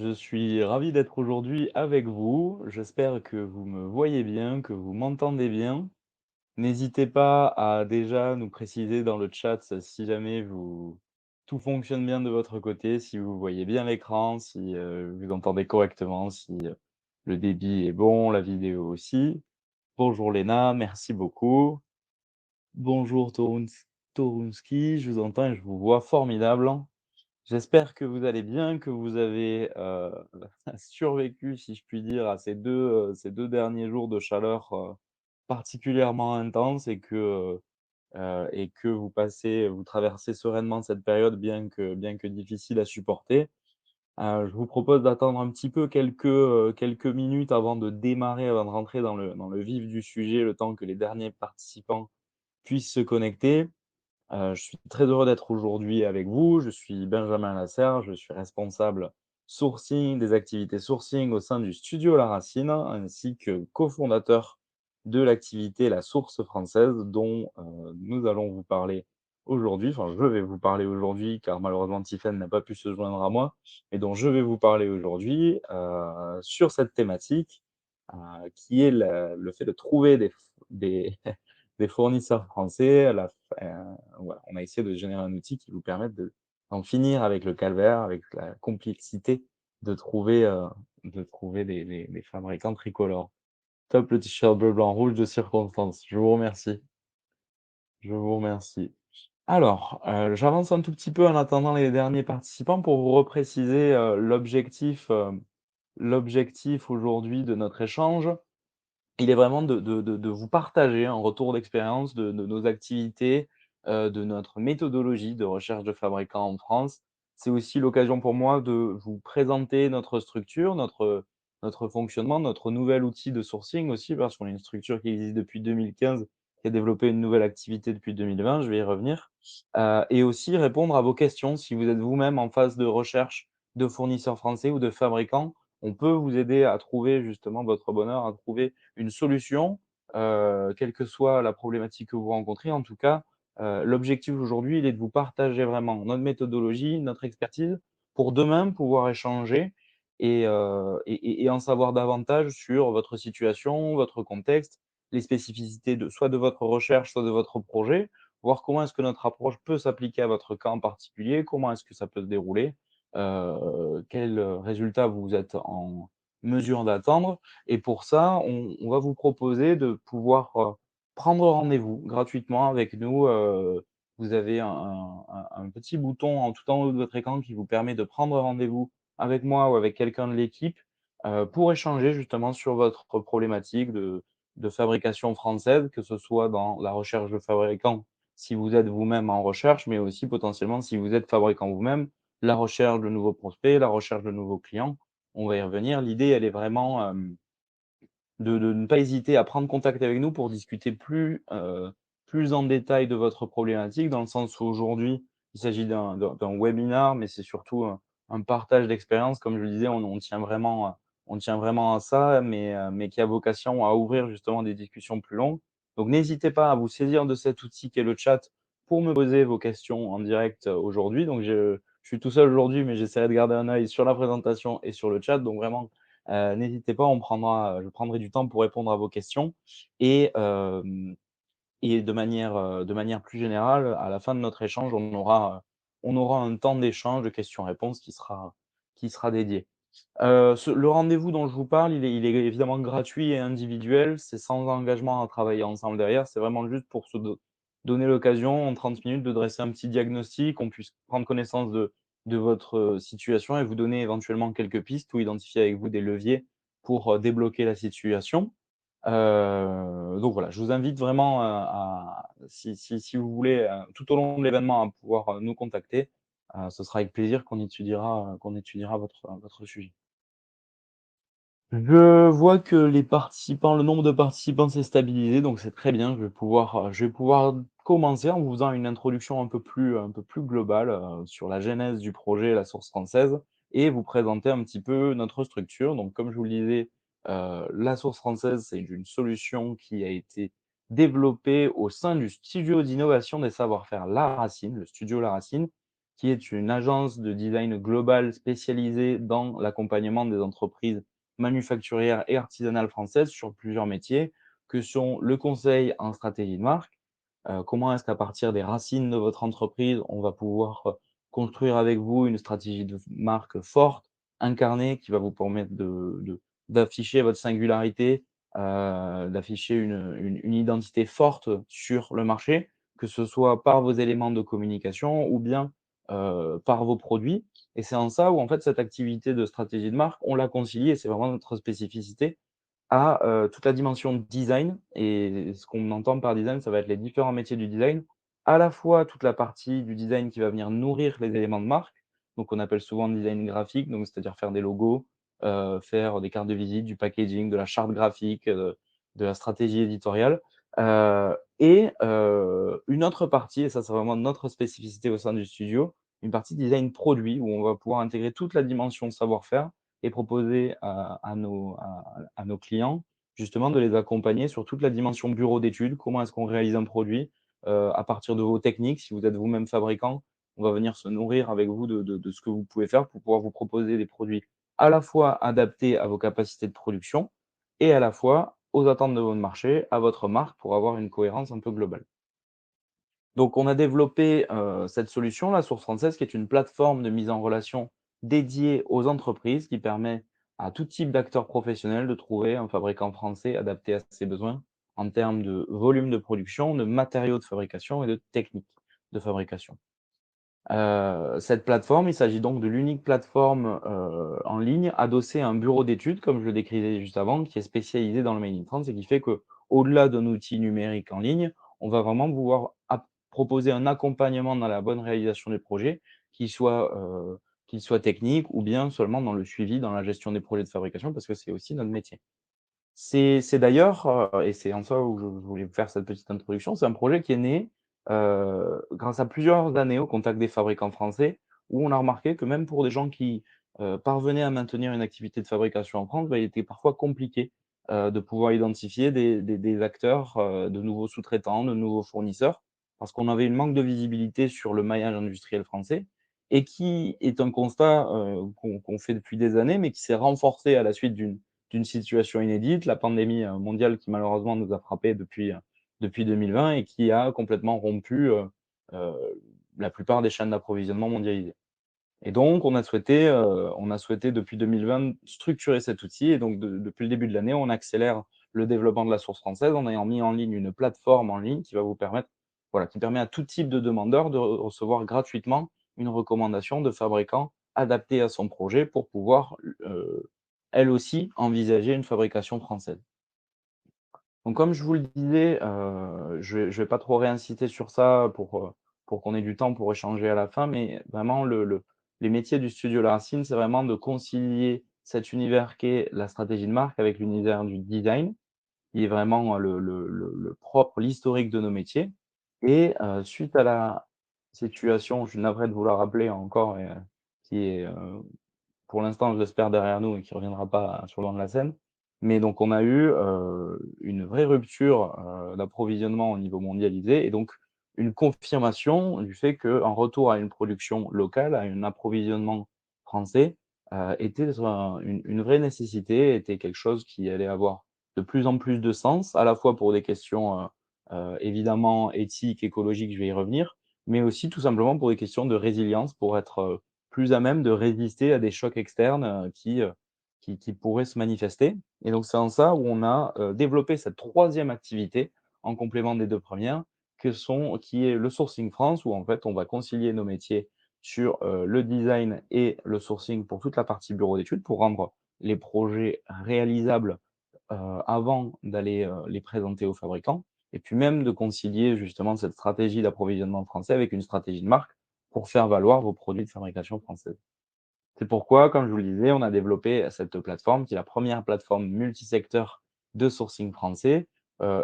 Je suis ravi d'être aujourd'hui avec vous. J'espère que vous me voyez bien, que vous m'entendez bien. N'hésitez pas à déjà nous préciser dans le chat si jamais tout fonctionne bien de votre côté, si vous voyez bien l'écran, si vous entendez correctement, si le débit est bon, la vidéo aussi. Bonjour Léna, merci beaucoup. Bonjour Torunski, je vous entends et je vous vois formidable. J'espère que vous allez bien, que vous avez, survécu, si je puis dire, à ces deux derniers jours de chaleur, particulièrement intenses et que vous traversez sereinement cette période bien que difficile à supporter. Je vous propose d'attendre un petit peu quelques minutes avant de démarrer, avant de rentrer dans le vif du sujet, le temps que les derniers participants puissent se connecter. Je suis très heureux d'être aujourd'hui avec vous. Je suis Benjamin Lasserre, je suis responsable sourcing des activités sourcing au sein du studio La Racine, ainsi que cofondateur de l'activité La Source Française dont, nous allons vous parler aujourd'hui. Enfin, je vais vous parler aujourd'hui car malheureusement Tiffen n'a pas pu se joindre à moi, mais dont je vais vous parler aujourd'hui, sur cette thématique, qui est le fait de trouver des des fournisseurs français, voilà, on a essayé de générer un outil qui vous permette d'en finir avec le calvaire, avec la complexité de trouver des fabricants tricolores. Top le t-shirt bleu, blanc, rouge de circonstance. Je vous remercie. Je vous remercie. Alors, j'avance un tout petit peu en attendant les derniers participants pour vous repréciser, l'objectif aujourd'hui de notre échange. Il est vraiment de vous partager un retour d'expérience de nos activités, de notre méthodologie de recherche de fabricants en France. C'est aussi l'occasion pour moi de vous présenter notre structure, notre fonctionnement, notre nouvel outil de sourcing aussi, parce qu'on est une structure qui existe depuis 2015, qui a développé une nouvelle activité depuis 2020, je vais y revenir. Et aussi répondre à vos questions si vous êtes vous-même en phase de recherche de fournisseurs français ou de fabricants. On peut vous aider à trouver justement votre bonheur, à trouver une solution, quelle que soit la problématique que vous rencontrez. En tout cas, l'objectif aujourd'hui, il est de vous partager vraiment notre méthodologie, notre expertise, pour demain pouvoir échanger et en savoir davantage sur votre situation, votre contexte, les spécificités soit de votre recherche, soit de votre projet, voir comment est-ce que notre approche peut s'appliquer à votre cas en particulier, comment est-ce que ça peut se dérouler, quels résultats vous êtes en mesure d'attendre et pour ça, on va vous proposer de pouvoir, prendre rendez-vous gratuitement avec nous. Vous avez un petit bouton en tout en haut de votre écran qui vous permet de prendre rendez-vous avec moi ou avec quelqu'un de l'équipe, pour échanger justement sur votre problématique de fabrication française, que ce soit dans la recherche de fabricants, si vous êtes vous-même en recherche, mais aussi potentiellement si vous êtes fabricant vous-même, la recherche de nouveaux prospects, la recherche de nouveaux clients. On va y revenir. L'idée, elle est vraiment, de ne pas hésiter à prendre contact avec nous pour discuter plus en détail de votre problématique, dans le sens où aujourd'hui, il s'agit d'un webinar, mais c'est surtout un partage d'expérience. Comme je le disais, on tient vraiment à ça, mais qui a vocation à ouvrir justement des discussions plus longues. Donc n'hésitez pas à vous saisir de cet outil qui est le chat pour me poser vos questions en direct, aujourd'hui. Donc je suis tout seul aujourd'hui, mais j'essaierai de garder un œil sur la présentation et sur le chat. Donc vraiment, n'hésitez pas, je prendrai du temps pour répondre à vos questions et de manière plus générale, à la fin de notre échange, on aura un temps d'échange, de questions-réponses qui sera dédié. Le rendez-vous dont je vous parle, il est évidemment gratuit et individuel. C'est sans engagement à travailler ensemble derrière. C'est vraiment juste pour se donner l'occasion, en 30 minutes, de dresser un petit diagnostic, qu'on puisse prendre connaissance de votre situation et vous donner éventuellement quelques pistes ou identifier avec vous des leviers pour débloquer la situation. Donc voilà, je vous invite vraiment, si vous voulez, tout au long de l'événement, à pouvoir nous contacter. Ce sera avec plaisir qu'on étudiera votre sujet. Je vois que le nombre de participants s'est stabilisé, donc c'est très bien. Je vais pouvoir commencer en vous faisant une introduction un peu plus globale, sur la genèse du projet La Source Française et vous présenter un petit peu notre structure. Donc comme je vous le disais, La Source Française, c'est une solution qui a été développée au sein du studio d'innovation des savoir-faire La Racine, le studio La Racine, qui est une agence de design global spécialisée dans l'accompagnement des entreprises manufacturières et artisanales françaises sur plusieurs métiers, que sont le conseil en stratégie de marque. Comment est-ce qu'à partir des racines de votre entreprise, on va pouvoir, construire avec vous une stratégie de marque forte, incarnée, qui va vous permettre d'afficher votre singularité, d'afficher une identité forte sur le marché, que ce soit par vos éléments de communication ou bien, par vos produits, et c'est en ça où, en fait, cette activité de stratégie de marque, on l'a conciliée et c'est vraiment notre spécificité à, toute la dimension design, et ce qu'on entend par design, ça va être les différents métiers du design. À la fois toute la partie du design qui va venir nourrir les éléments de marque, donc on appelle souvent design graphique, donc c'est-à-dire faire des logos, faire des cartes de visite, du packaging, de la charte graphique, de la stratégie éditoriale, une autre partie, et ça c'est vraiment notre spécificité au sein du studio, une partie design produit où on va pouvoir intégrer toute la dimension savoir-faire et proposer à nos clients, justement, de les accompagner sur toute la dimension bureau d'études. Comment est-ce qu'on réalise un produit, à partir de vos techniques? Si vous êtes vous-même fabricant, on va venir se nourrir avec vous de ce que vous pouvez faire pour pouvoir vous proposer des produits à la fois adaptés à vos capacités de production et à la fois aux attentes de votre marché, à votre marque, pour avoir une cohérence un peu globale. Donc on a développé, cette solution, la Source Française, qui est une plateforme de mise en relation dédiée aux entreprises, qui permet à tout type d'acteurs professionnels de trouver un fabricant français adapté à ses besoins en termes de volume de production, de matériaux de fabrication et de techniques de fabrication. Cette plateforme, il s'agit donc de l'unique plateforme, en ligne adossée à un bureau d'études, comme je le décrivais juste avant, qui est spécialisé dans le Made in France et qui fait qu'au-delà d'un outil numérique en ligne, on va vraiment pouvoir proposer un accompagnement dans la bonne réalisation des projets, qu'il soit, qu'il soit technique ou bien seulement dans le suivi, dans la gestion des projets de fabrication, parce que c'est aussi notre métier. C'est d'ailleurs, et c'est en ça où je voulais faire cette petite introduction, c'est un projet qui est né, grâce à plusieurs années au contact des fabricants français, où on a remarqué que même pour des gens qui, parvenaient à maintenir une activité de fabrication en France, bah, il était parfois compliqué, de pouvoir identifier des acteurs, de nouveaux sous-traitants, de nouveaux fournisseurs, parce qu'on avait une manque de visibilité sur le maillage industriel français, et qui est un constat, qu'on fait depuis des années, mais qui s'est renforcé à la suite d'une situation inédite, la pandémie, mondiale qui malheureusement nous a frappés depuis 2020 et qui a complètement rompu, heu, la plupart des chaînes d'approvisionnement mondialisées. Et donc on a souhaité depuis 2020 structurer cet outil, et donc depuis le début de l'année, on accélère le développement de la source française en ayant mis en ligne une plateforme en ligne qui va vous permettre, voilà, qui permet à tout type de demandeur de recevoir gratuitement une recommandation de fabricant adaptée à son projet pour pouvoir, elle aussi, envisager une fabrication française. Donc comme je vous le disais, je vais pas trop réinciter sur ça pour qu'on ait du temps pour échanger à la fin, mais vraiment les métiers du studio La Racine, c'est vraiment de concilier cet univers qu'est la stratégie de marque avec l'univers du design, qui est vraiment le propre, l'historique de nos métiers, et suite à la situation, je suis navré de vous la rappeler encore, et qui est, pour l'instant, je l'espère, derrière nous et qui ne reviendra pas sur le devant de la scène. Mais donc on a eu, une vraie rupture, d'approvisionnement au niveau mondialisé, et donc une confirmation du fait qu'un retour à une production locale, à un approvisionnement français, était une vraie nécessité, était quelque chose qui allait avoir de plus en plus de sens, à la fois pour des questions, évidemment éthiques, écologiques, je vais y revenir, mais aussi tout simplement pour des questions de résilience, pour être, plus à même de résister à des chocs externes, qui pourraient se manifester, et donc c'est en ça où on a, développé cette troisième activité en complément des 2 premières, qui est le sourcing France, où en fait on va concilier nos métiers sur, le design et le sourcing pour toute la partie bureau d'études, pour rendre les projets réalisables, avant d'aller, les présenter aux fabricants, et puis même de concilier justement cette stratégie d'approvisionnement français avec une stratégie de marque pour faire valoir vos produits de fabrication française. C'est pourquoi, comme je vous le disais, on a développé cette plateforme qui est la première plateforme multisecteur de sourcing français,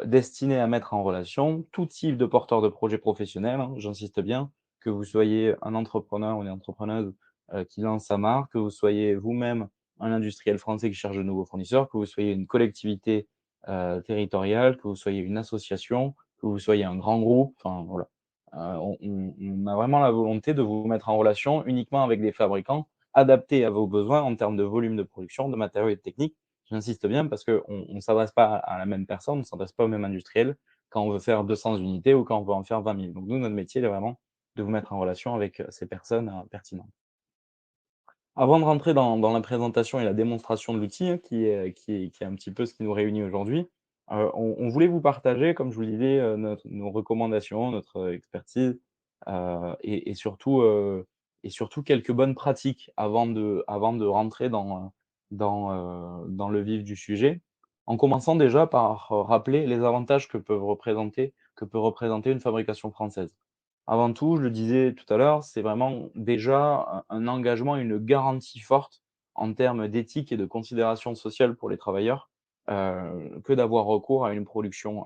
destinée à mettre en relation tout type de porteurs de projets professionnels, hein, j'insiste bien, que vous soyez un entrepreneur ou une entrepreneuse, qui lance sa marque, que vous soyez vous-même un industriel français qui cherche de nouveaux fournisseurs, que vous soyez une collectivité, territoriale, que vous soyez une association, que vous soyez un grand groupe, enfin voilà. on a vraiment la volonté de vous mettre en relation uniquement avec des fabricants adaptés à vos besoins en termes de volume de production, de matériaux et de techniques. J'insiste bien parce qu'on ne s'adresse pas à la même personne, on ne s'adresse pas au même industriel quand on veut faire 200 unités ou quand on veut en faire 20 000. Donc nous, notre métier, il est vraiment de vous mettre en relation avec, ces personnes, pertinentes. Avant de rentrer dans la présentation et la démonstration de l'outil, hein, qui est un petit peu ce qui nous réunit aujourd'hui, on voulait vous partager, comme je vous le disais, nos recommandations, notre expertise, et surtout quelques bonnes pratiques avant de rentrer dans le vif du sujet. En commençant déjà par, rappeler les avantages que peut représenter une fabrication française. Avant tout, je le disais tout à l'heure, c'est vraiment déjà un engagement, une garantie forte en termes d'éthique et de considération sociale pour les travailleurs, que d'avoir recours à une production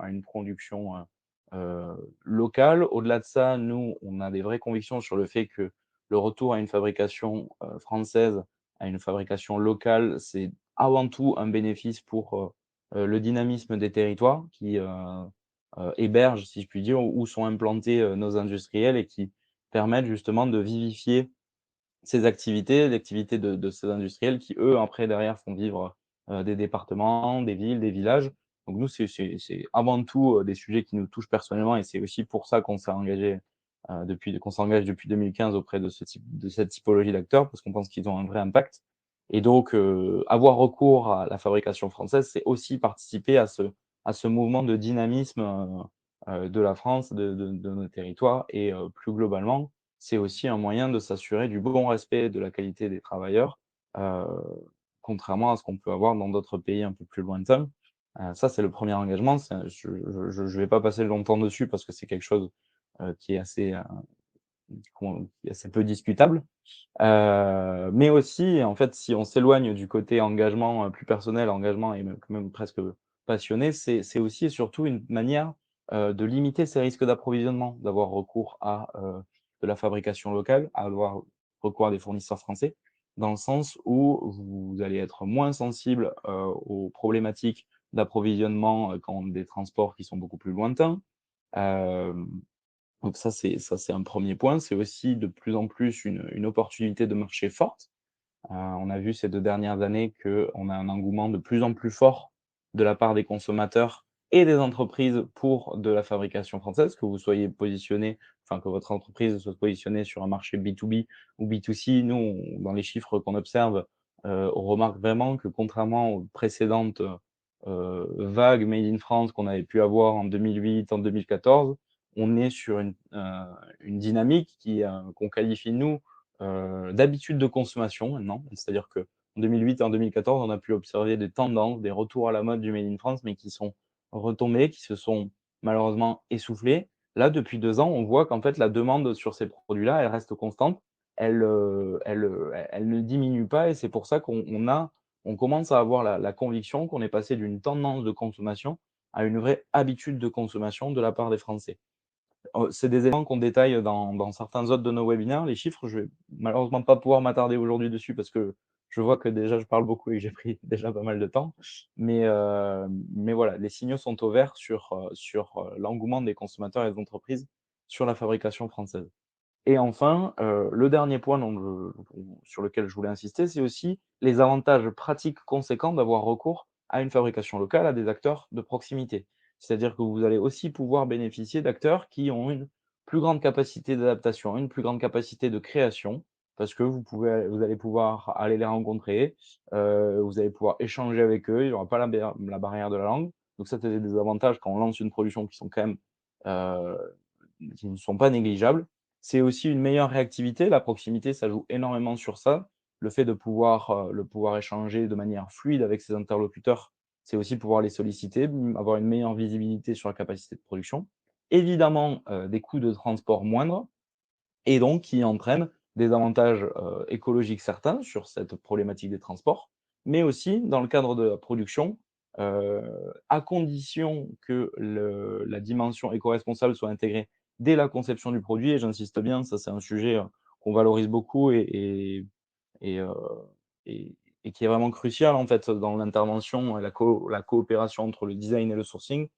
locale. Au-delà de ça, nous, on a des vraies convictions sur le fait que le retour à une fabrication, française, à une fabrication locale, c'est avant tout un bénéfice pour, le dynamisme des territoires qui hébergent, si je puis dire, où sont implantés, nos industriels et qui permettent justement de vivifier ces activités, l'activité de ces industriels qui, eux, après, derrière, font vivre, des départements, des villes, des villages. Donc nous, c'est avant tout, des sujets qui nous touchent personnellement et c'est aussi pour ça qu'on s'engage depuis 2015 auprès de cette typologie d'acteurs, parce qu'on pense qu'ils ont un vrai impact et donc avoir recours à la fabrication française, c'est aussi participer à ce mouvement de dynamisme, de la France, de nos territoires et plus globalement, c'est aussi un moyen de s'assurer du bon respect de la qualité des travailleurs, heu, contrairement à ce qu'on peut avoir dans d'autres pays un peu plus lointains. Ça, c'est le premier engagement, c'est un je vais pas passer longtemps dessus parce que c'est quelque chose, qui est assez peu discutable. Mais aussi, en fait, si on s'éloigne du côté engagement, plus personnel, engagement et même presque passionné, c'est aussi et surtout une manière, de limiter ces risques d'approvisionnement, d'avoir recours à, de la fabrication locale, à avoir recours à des fournisseurs français, dans le sens où vous allez être moins sensible, aux problématiques d'approvisionnement, quand des transports qui sont beaucoup plus lointains. Hem donc ça c'est un premier point. C'est aussi de plus en plus une opportunité de marché forte. On a vu ces 2 dernières années qu'on a un engouement de plus en plus fort de la part des consommateurs et des entreprises pour de la fabrication française, que vous soyez positionné, enfin que votre entreprise soit positionnée sur un marché B2B ou B2C. Nous, dans les chiffres qu'on observe, on remarque vraiment que contrairement aux précédentes, vagues made in France qu'on avait pu avoir en 2008, en 2014, on est sur une dynamique qu'on qualifie nous d'habitudes de consommation maintenant. C'est-à-dire qu'en 2008 et en 2014, on a pu observer des tendances, des retours à la mode du Made in France, mais qui sont retombés, qui se sont malheureusement essoufflés. Là, depuis 2 ans, on voit qu'en fait la demande sur ces produits-là, elle reste constante. Elle ne diminue pas et c'est pour ça on commence à avoir la conviction qu'on est passé d'une tendance de consommation à une vraie habitude de consommation de la part des Français. C'est des éléments qu'on détaille dans certains autres de nos webinaires. Les chiffres, je vais malheureusement pas pouvoir m'attarder aujourd'hui dessus parce que je vois que déjà je parle beaucoup et que j'ai pris déjà pas mal de temps. Mais voilà, les signaux sont au vert sur l'engouement des consommateurs et des entreprises sur la fabrication française. Et enfin, le dernier point sur lequel je voulais insister, c'est aussi les avantages pratiques conséquents d'avoir recours à une fabrication locale, à des acteurs de proximité. C'est-à-dire que vous allez aussi pouvoir bénéficier d'acteurs qui ont une plus grande capacité d'adaptation, une plus grande capacité de création, parce que vous allez pouvoir aller les rencontrer, vous allez pouvoir échanger avec eux, il n'y aura pas la barrière de la langue. Donc ça, c'est des avantages quand on lance une production qui sont quand même, heu, qui ne sont pas négligeables. C'est aussi une meilleure réactivité. La proximité, ça joue énormément sur ça. Le pouvoir échanger de manière fluide avec ses interlocuteurs, c'est aussi pouvoir les solliciter, avoir une meilleure visibilité sur la capacité de production. Évidemment, des coûts de transport moindres et donc qui entraîne des avantages, écologiques certains sur cette problématique des transports, mais aussi dans le cadre de la production, à condition que la dimension éco-responsable soit intégrée dès la conception du produit et j'insiste bien, ça c'est un sujet, qu'on valorise beaucoup et heu et et qui est vraiment crucial en fait dans l'intervention et la coopération entre le design et le sourcing.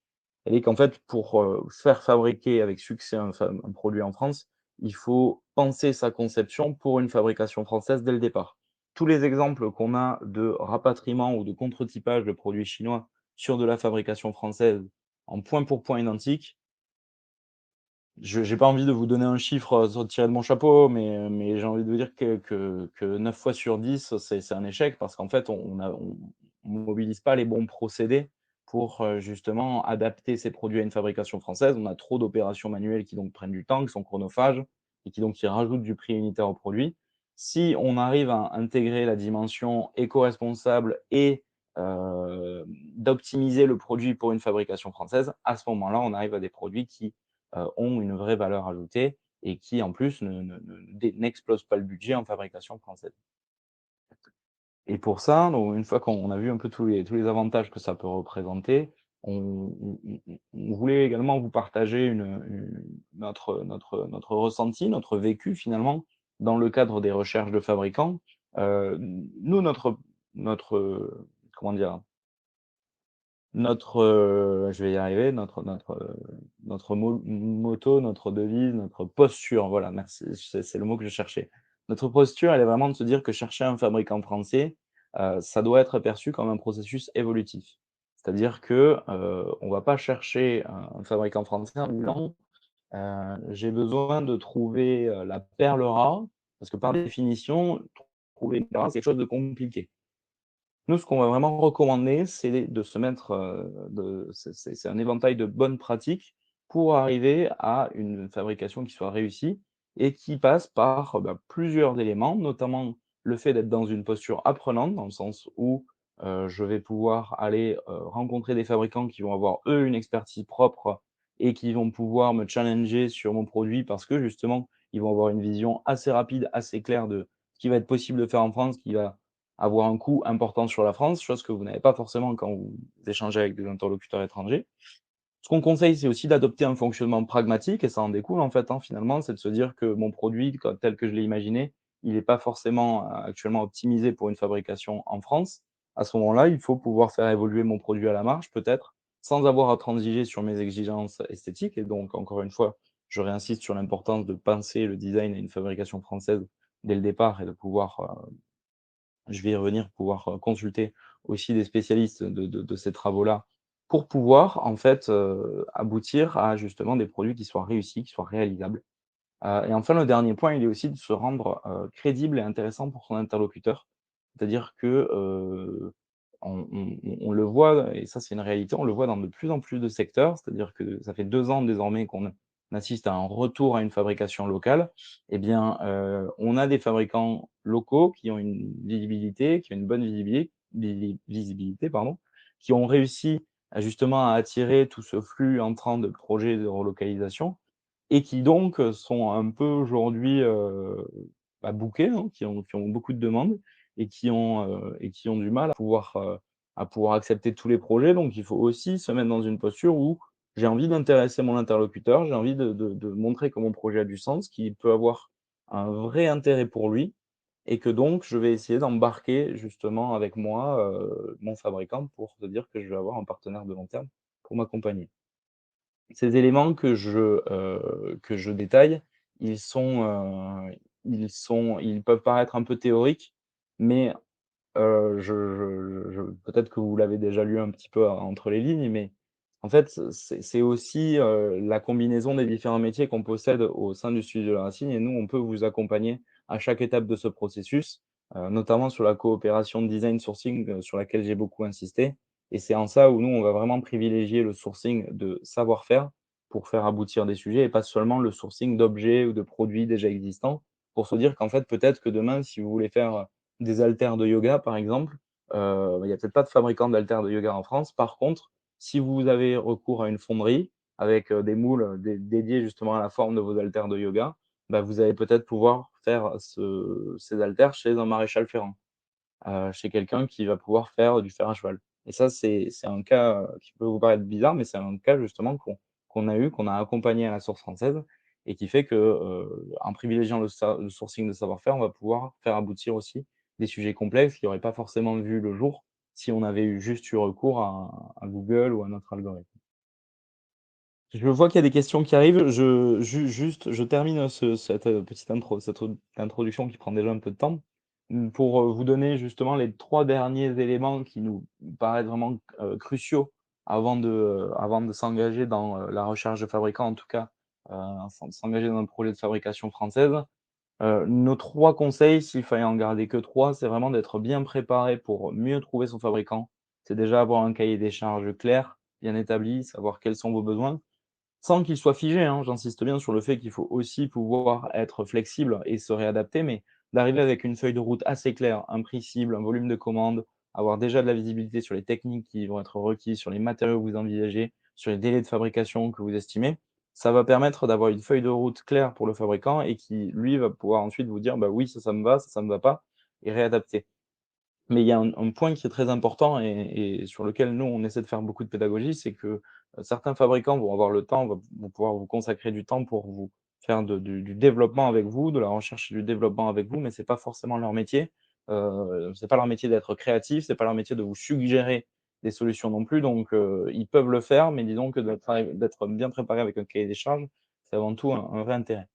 Elle est qu'en fait, pour, faire fabriquer avec succès un produit en France, il faut penser sa conception pour une fabrication française dès le départ. Tous les exemples qu'on a de rapatriement ou de contre-typage de produits chinois sur de la fabrication française en point pour point identique, je j'ai pas envie de vous donner un chiffre, tiré de mon chapeau, mais j'ai envie de vous dire que 9 fois sur 10, c'est un échec parce qu'en fait, on mobilise pas les bons procédés pour, justement adapter ces produits à une fabrication française. On a trop d'opérations manuelles qui donc prennent du temps, qui sont chronophages et qui rajoutent du prix unitaire au produit. Si on arrive à intégrer la dimension éco-responsable et d'optimiser le produit pour une fabrication française, à ce moment-là, on arrive à des produits qui ont une vraie valeur ajoutée et qui en plus n'explosent pas le budget en fabrication française. Et pour ça, donc une fois qu'on a vu un peu tous les avantages que ça peut représenter, on voulait également vous partager notre ressenti, notre vécu finalement dans le cadre des recherches de fabricants. Nous comment dire? Je vais y arriver, notre motto, notre devise, notre posture, voilà, merci, c'est le mot que je cherchais. Notre posture, elle est vraiment de se dire que chercher un fabricant français, ça doit être perçu comme un processus évolutif. C'est-à-dire que, on va pas chercher un fabricant français en disant: «J'ai besoin de trouver, la perle rare», parce que par définition, trouver une perle rare, c'est quelque chose de compliqué. Nous, ce qu'on va vraiment recommander, c'est de se mettre, c'est un éventail de bonnes pratiques pour arriver à une fabrication qui soit réussie et qui passe par, bah, plusieurs éléments, notamment le fait d'être dans une posture apprenante, dans le sens où, je vais pouvoir aller, rencontrer des fabricants qui vont avoir, eux, une expertise propre et qui vont pouvoir me challenger sur mon produit parce que justement, ils vont avoir une vision assez rapide, assez claire de ce qui va être possible de faire en France, qui va avoir un coût important sur la France, chose que vous n'avez pas forcément quand vous échangez avec des interlocuteurs étrangers. Ce qu'on conseille, c'est aussi d'adopter un fonctionnement pragmatique et ça en découle en fait, hein, finalement, c'est de se dire que mon produit, tel que je l'ai imaginé, il n'est pas forcément, actuellement optimisé pour une fabrication en France. À ce moment-là, il faut pouvoir faire évoluer mon produit à la marge peut-être, sans avoir à transiger sur mes exigences esthétiques et donc encore une fois, je réinsiste sur l'importance de penser le design à une fabrication française dès le départ et de pouvoir, je vais y revenir, pouvoir, consulter aussi des spécialistes de ces travaux-là, pour pouvoir en fait, aboutir à justement des produits qui soient réussis, qui soient réalisables. Et enfin, le dernier point, il est aussi de se rendre, crédible et intéressant pour son interlocuteur. C'est-à-dire que, on le voit et ça, c'est une réalité, on le voit dans de plus en plus de secteurs. C'est-à-dire que ça fait 2 ans désormais qu'on assiste à un retour à une fabrication locale. Eh bien, on a des fabricants locaux qui ont une visibilité, qui ont une bonne visibilité, pardon, qui ont réussi à justement à attirer tout ce flux entrant de projets de relocalisation et qui donc, sont un peu aujourd'hui, bah, bookés, hein, qui ont beaucoup de demandes et qui ont du mal à pouvoir accepter tous les projets. Donc il faut aussi se mettre dans une posture où j'ai envie d'intéresser mon interlocuteur, j'ai envie de montrer que mon projet a du sens, qu'il peut avoir un vrai intérêt pour lui et que donc je vais essayer d'embarquer justement avec moi, mon fabricant pour se dire que je vais avoir un partenaire de long terme pour m'accompagner. Ces éléments que je détaille, ils sont, ils peuvent paraître un peu théoriques, mais je peut-être que vous l'avez déjà lu un petit peu entre les lignes, mais en fait, c'est aussi, la combinaison des différents métiers qu'on possède au sein du studio de la Racine et nous, on peut vous accompagner à chaque étape de ce processus, notamment sur la coopération design sourcing, sur laquelle j'ai beaucoup insisté et c'est en ça où nous, on va vraiment privilégier le sourcing de savoir-faire pour faire aboutir des sujets et pas seulement le sourcing d'objets ou de produits déjà existants, pour se dire qu'en fait, peut-être que demain, si vous voulez faire, des haltères de yoga, par exemple, il y a peut-être pas de fabricant d'haltères de yoga en France. Par contre, si vous avez recours à une fonderie avec, des moules, dédiés justement à la forme de vos haltères de yoga, bah, vous allez peut-être pouvoir faire ces haltères chez un maréchal ferrant, chez quelqu'un qui va pouvoir faire du fer à cheval. Et ça, c'est un cas, qui peut vous paraître bizarre, mais c'est un cas justement qu'on a eu, qu'on a accompagné à la source française et qui fait que, en privilégiant le sourcing de savoir-faire, on va pouvoir faire aboutir aussi des sujets complexes qui n'auraient pas forcément vu le jour si on avait juste eu recours à Google ou à notre algorithme. Je vois qu'il y a des questions qui arrivent. Juste, je termine cette, petite introduction qui prend déjà un peu de temps, pour, vous donner justement les 3 derniers éléments qui nous paraissent vraiment, cruciaux avant de s'engager dans, la recherche de fabricants, en tout cas, s'engager dans un projet de fabrication française. Nos 3 conseils, s'il fallait en garder que 3, c'est vraiment d'être bien préparé pour mieux trouver son fabricant. C'est déjà avoir un cahier des charges clair, bien établi, savoir quels sont vos besoins. Sans qu'il soit figé, hein, j'insiste bien sur le fait qu'il faut aussi pouvoir être flexible et se réadapter, mais d'arriver avec une feuille de route assez claire, un prix cible, un volume de commande, avoir déjà de la visibilité sur les techniques qui vont être requises, sur les matériaux que vous envisagez, sur les délais de fabrication que vous estimez. Ça va permettre d'avoir une feuille de route claire pour le fabricant et qui, lui, va pouvoir ensuite vous dire: «Bah oui, ça me va, ça me va pas» et réadapter. Mais il y a un point qui est très important et sur lequel nous, on essaie de faire beaucoup de pédagogie, c'est que, certains fabricants vont avoir le temps, vont pouvoir vous consacrer du temps pour vous faire du développement avec vous, de la recherche et du développement avec vous, mais c'est pas forcément leur métier. C'est pas leur métier d'être créatif, c'est pas leur métier de vous suggérer des solutions non plus, donc ils peuvent le faire, mais disons que d'être bien préparé avec un cahier des charges, c'est avant tout un vrai intérêt.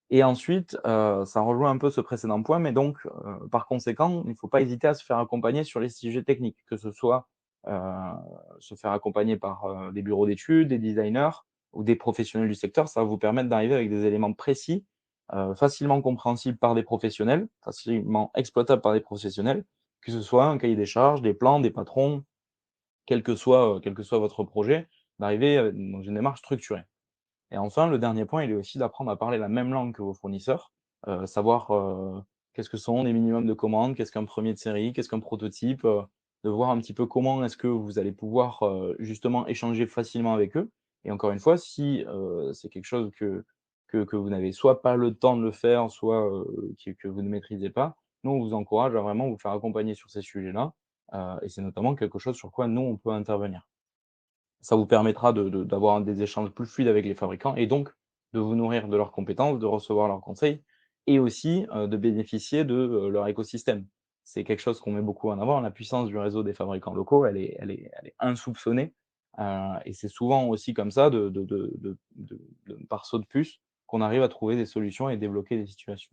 Et ensuite, ça rejoint un peu ce précédent point, mais donc, par conséquent, il ne faut pas hésiter à se faire accompagner sur les sujets techniques, que ce soit, heu, se faire accompagner par, des bureaux d'études, des designers ou des professionnels du secteur. Ça va vous permettre d'arriver avec des éléments précis, facilement compréhensibles par des professionnels, facilement exploitables par des professionnels, que ce soit un cahier des charges, des plans, des patrons, quel que soit votre projet, d'arriver, dans une démarche structurée. Et enfin, le dernier point, il est aussi d'apprendre à parler la même langue que vos fournisseurs, savoir, qu'est-ce que sont les minimums de commandes, qu'est-ce qu'un premier de série, qu'est-ce qu'un prototype, de voir un petit peu comment est-ce que vous allez pouvoir, justement échanger facilement avec eux. Et encore une fois, si, c'est quelque chose que vous n'avez soit pas le temps de le faire, soit, que vous ne maîtrisez pas, nous, on vous encourage à vraiment vous faire accompagner sur ces sujets-là, et c'est notamment quelque chose sur quoi nous, on peut intervenir. Ça vous permettra d'avoir des échanges plus fluides avec les fabricants et donc de vous nourrir de leurs compétences, de recevoir leurs conseils et aussi, de bénéficier de, leur écosystème. C'est quelque chose qu'on met beaucoup en avant, la puissance du réseau des fabricants locaux, elle est insoupçonnée, et c'est souvent aussi comme ça par saut de puce qu'on arrive à trouver des solutions et débloquer des situations.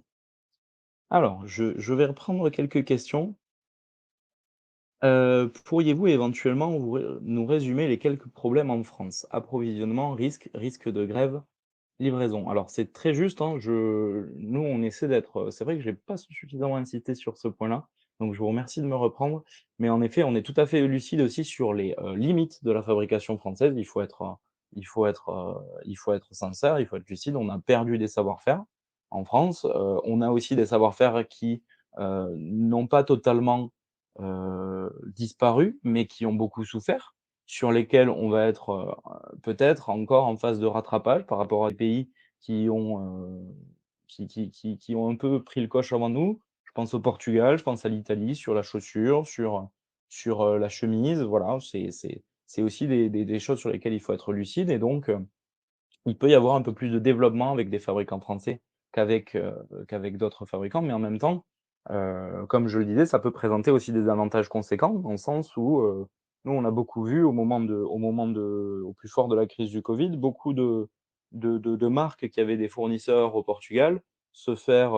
Alors je vais reprendre quelques questions. Pourriez-vous éventuellement nous résumer les quelques problèmes en France? Approvisionnement, risque de grève, livraison. Alors c'est très juste, hein, nous on essaie d'être, c'est vrai que j'ai pas suffisamment insisté sur ce point-là, donc je vous remercie de me reprendre. Mais en effet, on est tout à fait lucide aussi sur les, limites de la fabrication française. Il faut être sincère, il faut être lucide. On a perdu des savoir-faire en France, on a aussi des savoir-faire qui, n'ont pas totalement, disparu, mais qui ont beaucoup souffert, sur lesquels on va être, peut-être encore en phase de rattrapage par rapport à des pays qui ont, qui ont un peu pris le coche avant nous. Je pense au Portugal, je pense à l'Italie sur la chaussure, sur, la chemise, voilà, c'est aussi des choses sur lesquelles il faut être lucide et donc il peut y avoir un peu plus de développement avec des fabricants français qu'avec, qu'avec d'autres fabricants, mais en même temps, comme je le disais, ça peut présenter aussi des avantages conséquents dans le sens où, nous, on a beaucoup vu au plus fort de la crise du covid, beaucoup de marques qui avaient des fournisseurs au Portugal se faire,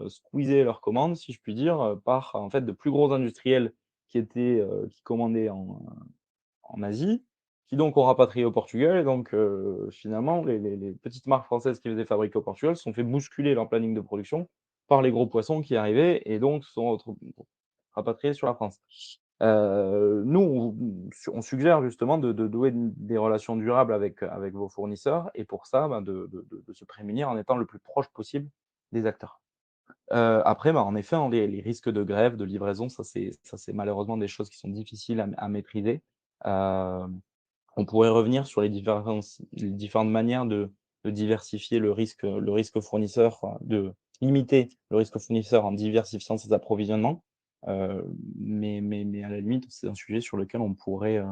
squeezer leurs commandes, si je puis dire, par, en fait, de plus gros industriels qui commandaient en Asie, qui donc ont rapatrié au Portugal et donc finalement les petites marques françaises qui faisaient fabriquer au Portugal se sont fait bousculer leur planning de production par les gros poissons qui arrivaient et donc se sont rapatriés sur la France. Nous on suggère justement de nouer des relations durables avec vos fournisseurs et pour ça, ben, de se prémunir en étant le plus proche possible des acteurs. Après, bah, en effet, hein, les risques de grève, de livraison, ça c'est malheureusement des choses qui sont difficiles à maîtriser. Hem On pourrait revenir sur les différentes manières de diversifier le risque fournisseur, enfin de limiter le risque fournisseur en diversifiant ses approvisionnements. Mais à la limite, c'est un sujet sur lequel on pourrait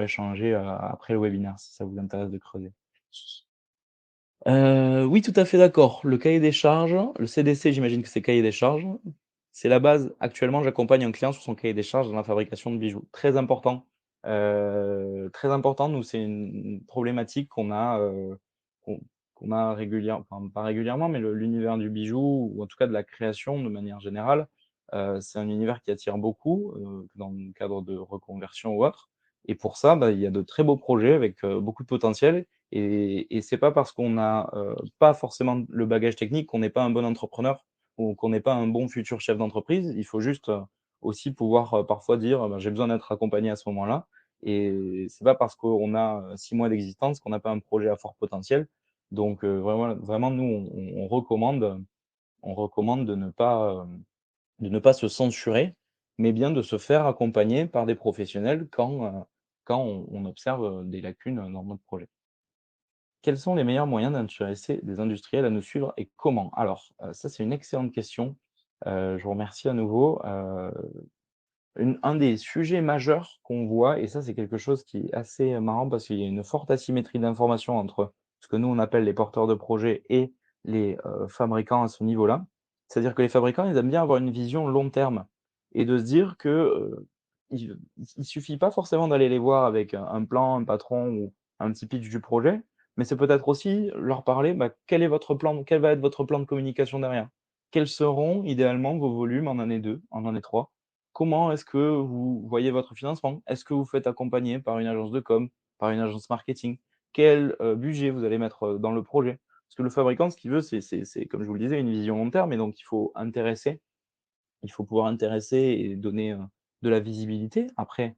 échanger, après le webinaire, si ça vous intéresse de creuser. Oui, tout à fait d'accord. Le cahier des charges, le CDC, j'imagine que c'est cahier des charges. C'est la base. Actuellement, j'accompagne un client sur son cahier des charges dans la fabrication de bijoux. Très important, Très important. Nous, c'est une problématique qu'on qu'on a enfin, pas régulièrement, mais l'univers du bijou ou en tout cas de la création de manière générale, c'est un univers qui attire beaucoup, dans le cadre de reconversion ou autre et pour ça, bah, il y a de très beaux projets avec, beaucoup de potentiel et c'est pas parce qu'on a, pas forcément le bagage technique qu'on n'est pas un bon entrepreneur ou qu'on n'est pas un bon futur chef d'entreprise. Il faut juste, aussi pouvoir, parfois dire: «Bah, j'ai besoin d'être accompagné à ce moment-là» et c'est pas parce qu'on a, 6 mois d'existence qu'on n'a pas un projet à fort potentiel. Donc, vraiment nous on recommande de ne pas se censurer, mais bien de se faire accompagner par des professionnels quand on observe, des lacunes, dans notre projet. Quels sont les meilleurs moyens d'intéresser des industriels à nous suivre et comment? Alors, ça c'est une excellente question. Je vous remercie à nouveau. Un des sujets majeurs qu'on voit et ça, c'est quelque chose qui est assez, marrant parce qu'il y a une forte asymétrie d'information entre ce que nous on appelle les porteurs de projets et les, fabricants à ce niveau-là. C'est-à-dire que les fabricants, ils aiment bien avoir une vision long terme et de se dire que, il suffit pas forcément d'aller les voir avec un plan, un patron ou un petit pitch du projet, mais c'est peut-être aussi leur parler, bah, quel va être votre plan de communication derrière? Quels seront idéalement vos volumes en année 2, en année 3? Comment est-ce que vous voyez votre financement? Est-ce que vous faites accompagner par une agence de com, par une agence marketing? Quel, budget vous allez mettre, dans le projet? Parce que le fabricant, ce qu'il veut, c'est comme je vous le disais, une vision long terme et donc il faut pouvoir intéresser et donner, de la visibilité. Après,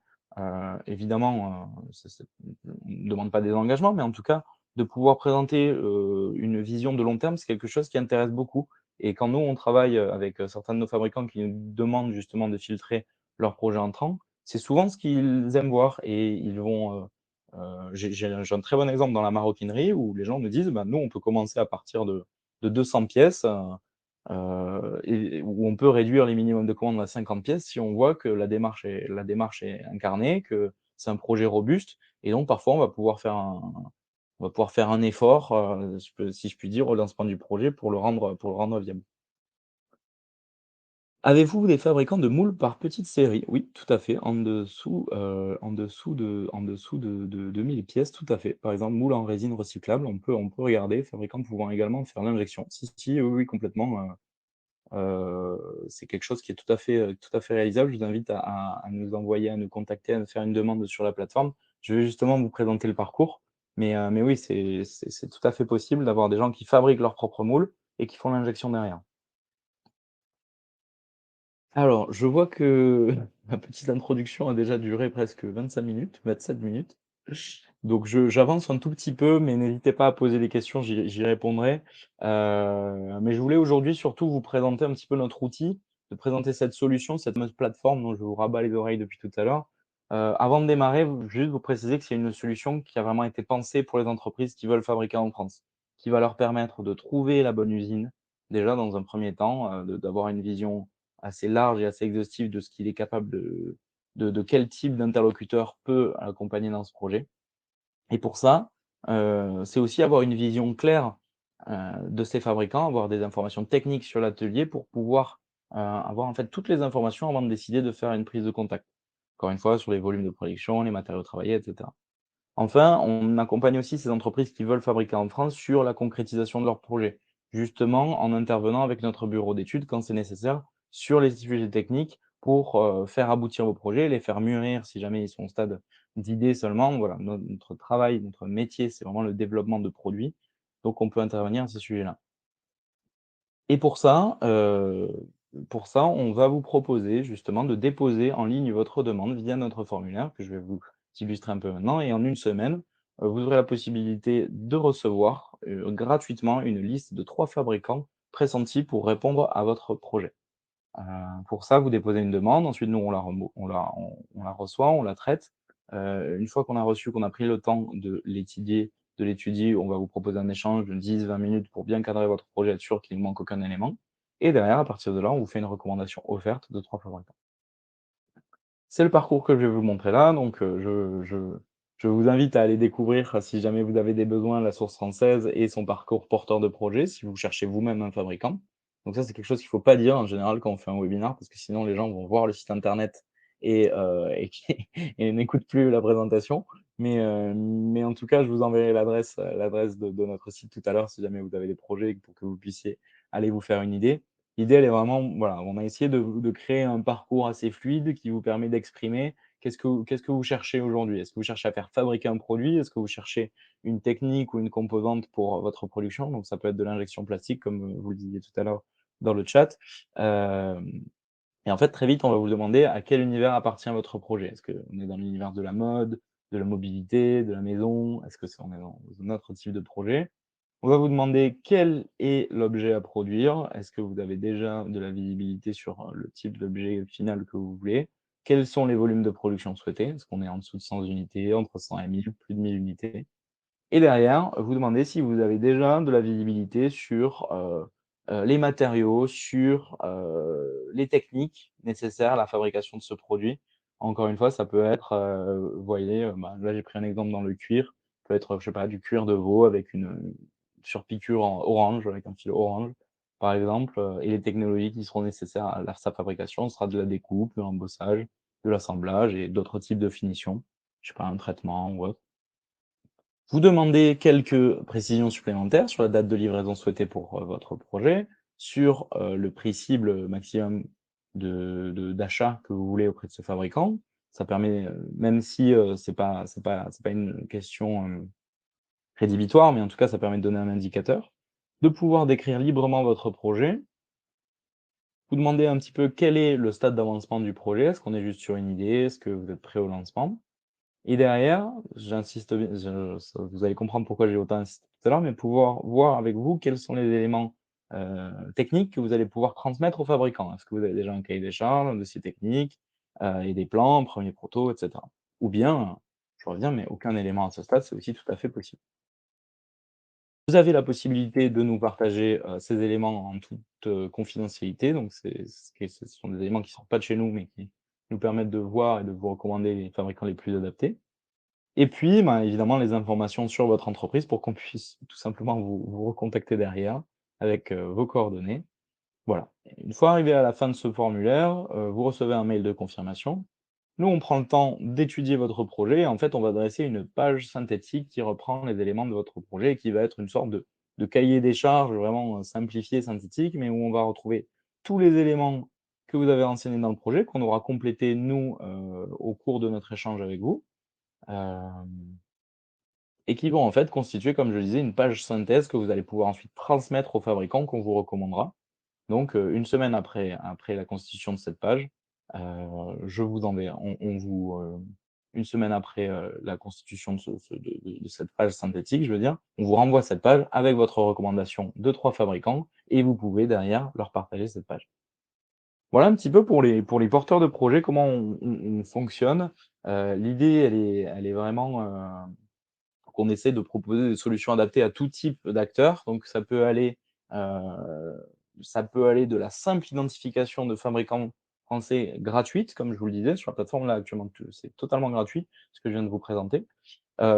évidemment, on ne demande pas des engagements, mais en tout cas, de pouvoir présenter, une vision de long terme, c'est quelque chose qui intéresse beaucoup et quand nous, on travaille, avec, certains de nos fabricants qui nous demandent justement de filtrer leurs projets entrants, c'est souvent ce qu'ils aiment voir et ils vont, j'ai un très bon exemple dans la maroquinerie où les gens me disent: «Bah, nous, on peut commencer à partir de 200 pièces, et où on peut réduire les minimums de commandes à 50 pièces si on voit que la démarche est incarnée, que c'est un projet robuste et donc parfois on va pouvoir faire un effort, si je puis dire, au lancement du projet pour le rendre viable. Avez-vous des fabricants de moules par petites séries? Oui, tout à fait, en dessous de 1000 pièces, tout à fait. Par exemple, moule en résine recyclable, on peut regarder, fabricants pouvant également faire l'injection. Si, si, oui, oui, complètement, c'est quelque chose qui est tout à fait réalisable. Je vous invite à nous envoyer, à nous contacter, à nous faire une demande sur la plateforme. Je vais justement vous présenter le parcours, mais oui, c'est tout à fait possible d'avoir des gens qui fabriquent leurs propres moules et qui font l'injection derrière. Alors, je vois que ma petite introduction a déjà duré presque 25 minutes, 27 minutes. Donc j'avance un tout petit peu, mais n'hésitez pas à poser des questions, j'y répondrai. Mais je voulais aujourd'hui surtout vous présenter un petit peu notre outil, de présenter cette solution, cette fameuse plateforme dont je vous rabats les oreilles depuis tout à l'heure. Avant de démarrer, juste vous préciser que c'est une solution qui a vraiment été pensée pour les entreprises qui veulent fabriquer en France, qui va leur permettre de trouver la bonne usine, déjà dans un premier temps, d'avoir une vision assez large et assez exhaustif de ce qu'il est capable de quel type d'interlocuteur peut accompagner dans ce projet et pour ça, c'est aussi avoir une vision claire, de ces fabricants, avoir des informations techniques sur l'atelier pour pouvoir, avoir en fait toutes les informations avant de décider de faire une prise de contact. Encore une fois, sur les volumes de production, les matériaux travaillés et cetera. Enfin, on accompagne aussi ces entreprises qui veulent fabriquer en France sur la concrétisation de leurs projets, justement en intervenant avec notre bureau d'études quand c'est nécessaire sur les sujets techniques pour, faire aboutir vos projets, les faire mûrir si jamais ils sont au stade d'idée seulement. Voilà, notre travail, notre métier, c'est vraiment le développement de produits, donc on peut intervenir à ces sujets-là. Et pour ça, on va vous proposer justement de déposer en ligne votre demande via notre formulaire que je vais vous illustrer un peu maintenant et en une semaine, vous aurez la possibilité de recevoir, gratuitement une liste de 3 fabricants pressentis pour répondre à votre projet. Heu, pour ça, vous déposez une demande, ensuite nous on la reçoit, on la traite. Une fois qu'on a reçu, qu'on a pris le temps de l'étudier, on va vous proposer un échange de 10-20 minutes pour bien cadrer votre projet, être sûr qu'il ne manque aucun élément et derrière, à partir de là, on vous fait une recommandation offerte de 3 fabricants. C'est le parcours que je vais vous montrer là, donc je vous invite à aller découvrir, si jamais vous avez des besoins, la source française et son parcours porteur de projet, si vous cherchez vous-même un fabricant. Donc ça, c'est quelque chose qu'il ne faut pas dire en général quand on fait un webinar, parce que sinon les gens vont voir le site internet et qui et n'écoute plus la présentation. Mais en tout cas, je vous enverrai l'adresse de notre site tout à l'heure si jamais vous avez des projets pour que vous puissiez aller vous faire une idée. L'idée, elle est vraiment voilà, on a essayé de créer un parcours assez fluide qui vous permet d'exprimer qu'est-ce que vous cherchez aujourd'hui? Est-ce que vous cherchez à faire fabriquer un produit? Est-ce que vous cherchez une technique ou une composante pour votre production? Donc ça peut être de l'injection plastique comme, vous le disiez tout à l'heure dans le chat. Hem Et en fait, très vite, on va vous demander à quel univers appartient votre projet. Est-ce qu'on est dans l'univers de la mode, de la mobilité, de la maison? Est-ce que on est dans un autre type de projet? On va vous demander quel est l'objet à produire. Est-ce que vous avez déjà de la visibilité sur, le type d'objet final que vous voulez? Quels sont les volumes de production souhaités? Est-ce qu'on est en dessous de 100 unités, entre 100 et 1000, plus de 1000 unités? Et derrière, vous demandez si vous avez déjà de la visibilité sur, les matériaux, sur, les techniques nécessaires à la fabrication de ce produit. Encore une fois, ça peut être, vous voyez, bah, là, j'ai pris un exemple dans le cuir. Ça peut être, je sais pas, du cuir de veau avec une surpiqûre en orange, avec un fil orange, par exemple, et les technologies qui seront nécessaires à sa fabrication, ce sera de la découpe, de l'embossage, de l'assemblage et d'autres types de finitions. Je sais pas, un traitement ou autre. Vous demandez quelques précisions supplémentaires sur la date de livraison souhaitée pour, votre projet, sur, le prix cible, maximum d'achat que vous voulez auprès de ce fabricant. Ça permet, même si, c'est pas une question, rédhibitoire, mais en tout cas, ça permet de donner un indicateur. De pouvoir décrire librement votre projet. Vous demandez un petit peu quel est le stade d'avancement du projet. Est-ce qu'on est juste sur une idée? Est-ce que vous êtes prêt au lancement? Et derrière, j'insiste bien, vous allez comprendre pourquoi j'ai autant insisté tout à l'heure, mais pouvoir voir avec vous quels sont les éléments, techniques que vous allez pouvoir transmettre aux fabricants. Est-ce que vous avez déjà un cahier des charges, un dossier technique, et des plans, un 1er proto, et cetera? Ou bien, je reviens, mais aucun élément à ce stade, c'est aussi tout à fait possible. Vous avez la possibilité de nous partager, ces éléments en toute, confidentialité, donc ce sont des éléments qui ne sortent pas de chez nous, mais qui nous permettent de voir et de vous recommander les fabricants les plus adaptés. Et puis, ben, évidemment, les informations sur votre entreprise pour qu'on puisse tout simplement vous recontacter derrière avec, vos coordonnées. Voilà. Une fois arrivé à la fin de ce formulaire, vous recevez un mail de confirmation. Nous, on prend le temps d'étudier votre projet et en fait, on va dresser une page synthétique qui reprend les éléments de votre projet et qui va être une sorte de cahier des charges vraiment, simplifié, synthétique, mais où on va retrouver tous les éléments que vous avez renseignés dans le projet, qu'on aura complétés nous, au cours de notre échange avec vous. Hem Et qui vont en fait constituer, comme je le disais, une page synthèse que vous allez pouvoir ensuite transmettre au fabricant qu'on vous recommandera. Donc, 1 semaine après la constitution de cette page, je vous enverrai on vous, 1 semaine après, la constitution de cette page synthétique, je veux dire, on vous renvoie cette page avec votre recommandation de 3 fabricants et vous pouvez derrière leur partager cette page. Voilà un petit peu pour les porteurs de projets, comment on fonctionne. L'idée elle est vraiment, qu'on essaie de proposer des solutions adaptées à tout type d'acteurs. Donc ça peut aller de la simple identification de fabricants français gratuite, comme je vous le disais, sur la plateforme là actuellement, c'est totalement gratuit, ce que je viens de vous présenter,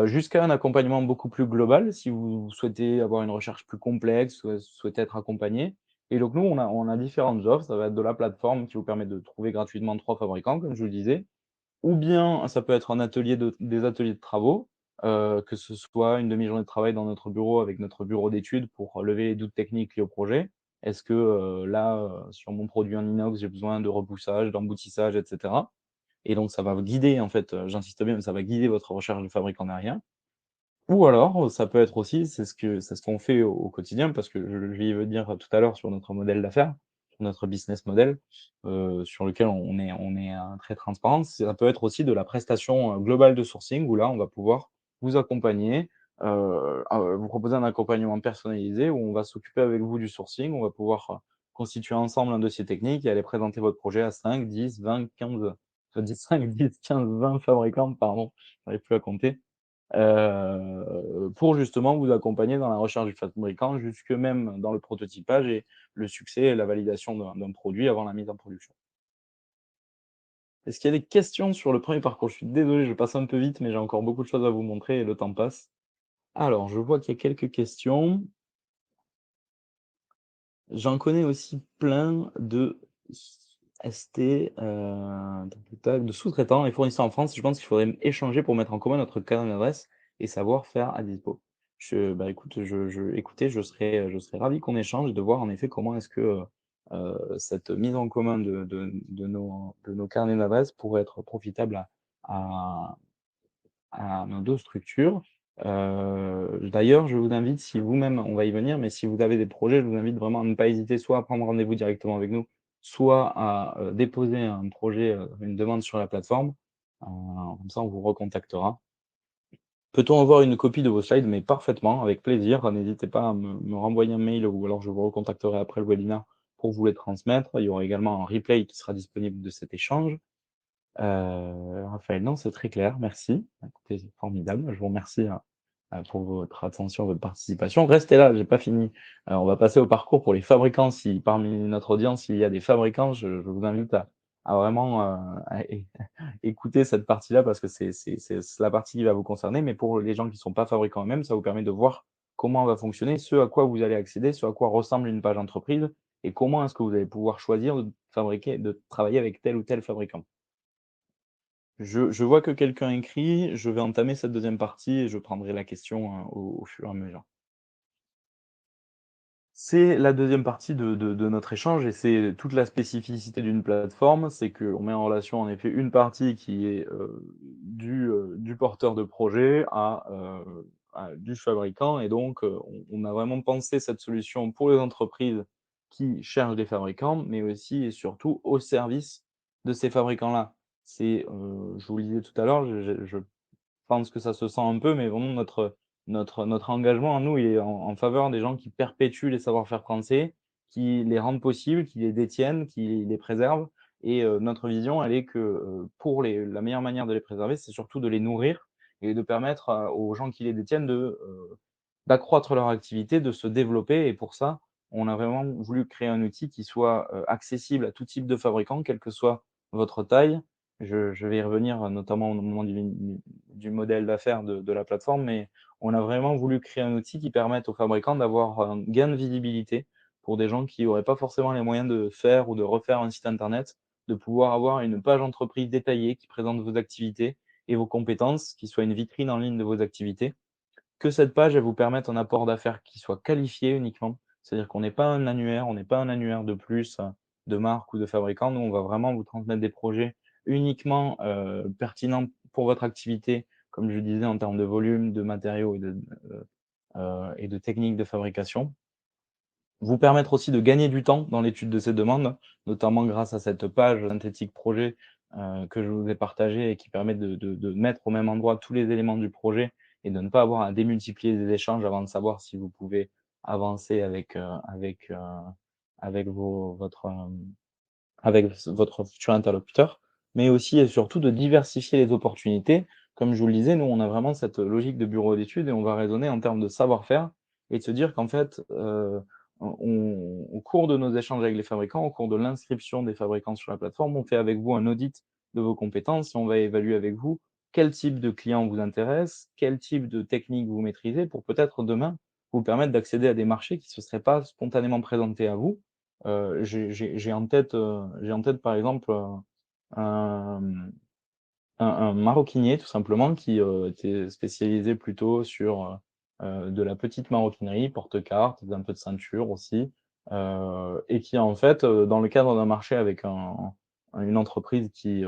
jusqu'à un accompagnement beaucoup plus global, si vous souhaitez avoir une recherche plus complexe, souhaitez être accompagné. Et donc nous, on a différentes offres. Ça va être de la plateforme qui vous permet de trouver gratuitement 3 fabricants, comme je vous le disais, ou bien ça peut être des ateliers de travaux, que ce soit une demi-journée de travail dans notre bureau avec notre bureau d'études pour lever les doutes techniques liés au projet. Est-ce que, là, sur mon produit en inox, j'ai besoin de repoussage, d'emboutissage et cetera? Et donc ça va vous guider en fait, j'insiste bien, mais ça va guider votre recherche de fabricant derrière. Ou alors, ça peut être aussi, c'est ce qu'on fait au quotidien parce que je vais y venir tout à l'heure sur notre modèle d'affaires, sur notre business model, sur lequel on est, très transparent. Ça peut être aussi de la prestation, globale de sourcing où là, on va pouvoir vous accompagner, vous proposer un accompagnement personnalisé où on va s'occuper avec vous du sourcing. On va pouvoir, constituer ensemble un dossier technique et aller présenter votre projet à 5, 10, 20, 15, 5, 10, 15, 20 fabricants, pardon, j'arrive plus à compter. Pour justement vous accompagner dans la recherche du fabricant, jusque même dans le prototypage et le succès et la validation d'un produit avant la mise en production. Est-ce qu'il y a des questions sur le premier parcours? Je suis désolé, je passe un peu vite, mais j'ai encore beaucoup de choses à vous montrer et le temps passe. Alors, je vois qu'il y a quelques questions. J'en connais aussi plein de ST, tac tac tac, de sous-traitants et fournisseurs en France, je pense qu'il faudrait échanger pour mettre en commun notre carnet d'adresses et savoir-faire à dispo. Bah, écoute, écoutez, je serais ravi qu'on échange et de voir en effet comment est-ce que, cette mise en commun de nos carnets d'adresses pourrait être profitable à à nos 2 structures. D'ailleurs, je vous invite, si vous-même on va y venir, mais si vous avez des projets, je vous invite vraiment à ne pas hésiter soit à prendre rendez-vous directement avec nous, soit à, déposer un projet, une demande sur la plateforme. Comme ça, on vous recontactera. Peut-on avoir une copie de vos slides? Mais parfaitement, avec plaisir. N'hésitez pas à me renvoyer un mail ou alors je vous recontacterai après le webinaire pour vous les transmettre. Il y aura également un replay qui sera disponible de cet échange. Raphaël, non, c'est très clair, merci. Écoutez, c'est formidable. Je vous remercie, pour votre attention, votre participation. Restez là, j'ai pas fini. On va passer au parcours pour les fabricants. Si parmi notre audience, il y a des fabricants, je vous invite à vraiment, écouter cette partie-là parce que c'est la partie qui va vous concerner. Mais pour les gens qui ne sont pas fabricants eux-mêmes, ça vous permet de voir comment va fonctionner, ce à quoi vous allez accéder, ce à quoi ressemble une page entreprise et comment est-ce que vous allez pouvoir choisir de travailler avec tel ou tel fabricant. Je vois que quelqu'un écrit, je vais entamer cette deuxième partie et je prendrai la question, au fur et à mesure. C'est la deuxième partie de notre échange et c'est toute la spécificité d'une plateforme, c'est qu'on met en relation en effet une partie qui est, du porteur de projet à du fabricant et donc, on a vraiment pensé cette solution pour les entreprises qui cherchent des fabricants, mais aussi et surtout au service de ces fabricants-là. Je vous le disais tout à l'heure, je pense que ça se sent un peu, mais vraiment notre engagement à nous, il est en faveur des gens qui perpétuent les savoir-faire français, qui les rendent possibles, qui les détiennent, qui les préservent et notre vision, elle est que, pour la meilleure manière de les préserver, c'est surtout de les nourrir et de permettre aux gens qui les détiennent d'accroître leur activité, de se développer et pour ça, on a vraiment voulu créer un outil qui soit, accessible à tout type de fabricant, quelle que soit votre taille. Je vais y revenir, notamment au moment du modèle d'affaires de la plateforme, mais on a vraiment voulu créer un outil qui permette aux fabricants d'avoir un gain de visibilité pour des gens qui n'auraient pas forcément les moyens de faire ou de refaire un site internet, de pouvoir avoir une page entreprise détaillée qui présente vos activités et vos compétences, qui soit une vitrine en ligne de vos activités que cette page, elle vous permette un apport d'affaires qui soit qualifié uniquement. C'est-à-dire qu'on n'est pas un annuaire, on n'est pas un annuaire de plus, de marque ou de fabricant. Nous, on va vraiment vous transmettre des projets uniquement, pertinents pour votre activité, comme je disais en termes de volume, de matériaux et de techniques de fabrication. Vous permettre aussi de gagner du temps dans l'étude de ces demandes, notamment grâce à cette page synthétique projet, que je vous ai partagée et qui permet de mettre au même endroit tous les éléments du projet et de ne pas avoir à démultiplier les échanges avant de savoir si vous pouvez avancer avec votre futur interlocuteur, mais aussi et surtout de diversifier les opportunités. Comme je vous le disais, nous, on a vraiment cette logique de bureau d'études et on va raisonner en termes de savoir-faire et de se dire qu'en fait, au cours de nos échanges avec les fabricants, au cours de l'inscription des fabricants sur la plateforme, on fait avec vous un audit de vos compétences et on va évaluer avec vous quel type de client vous intéresse, quel type de technique vous maîtrisez pour peut-être demain vous permettre d'accéder à des marchés qui ne se seraient pas spontanément présentés à vous. J'ai en tête par exemple, un, un maroquinier tout simplement qui, était spécialisé plutôt sur, de la petite maroquinerie, porte-cartes, un peu de ceinture aussi, et qui en fait, dans le cadre d'un marché avec une entreprise qui,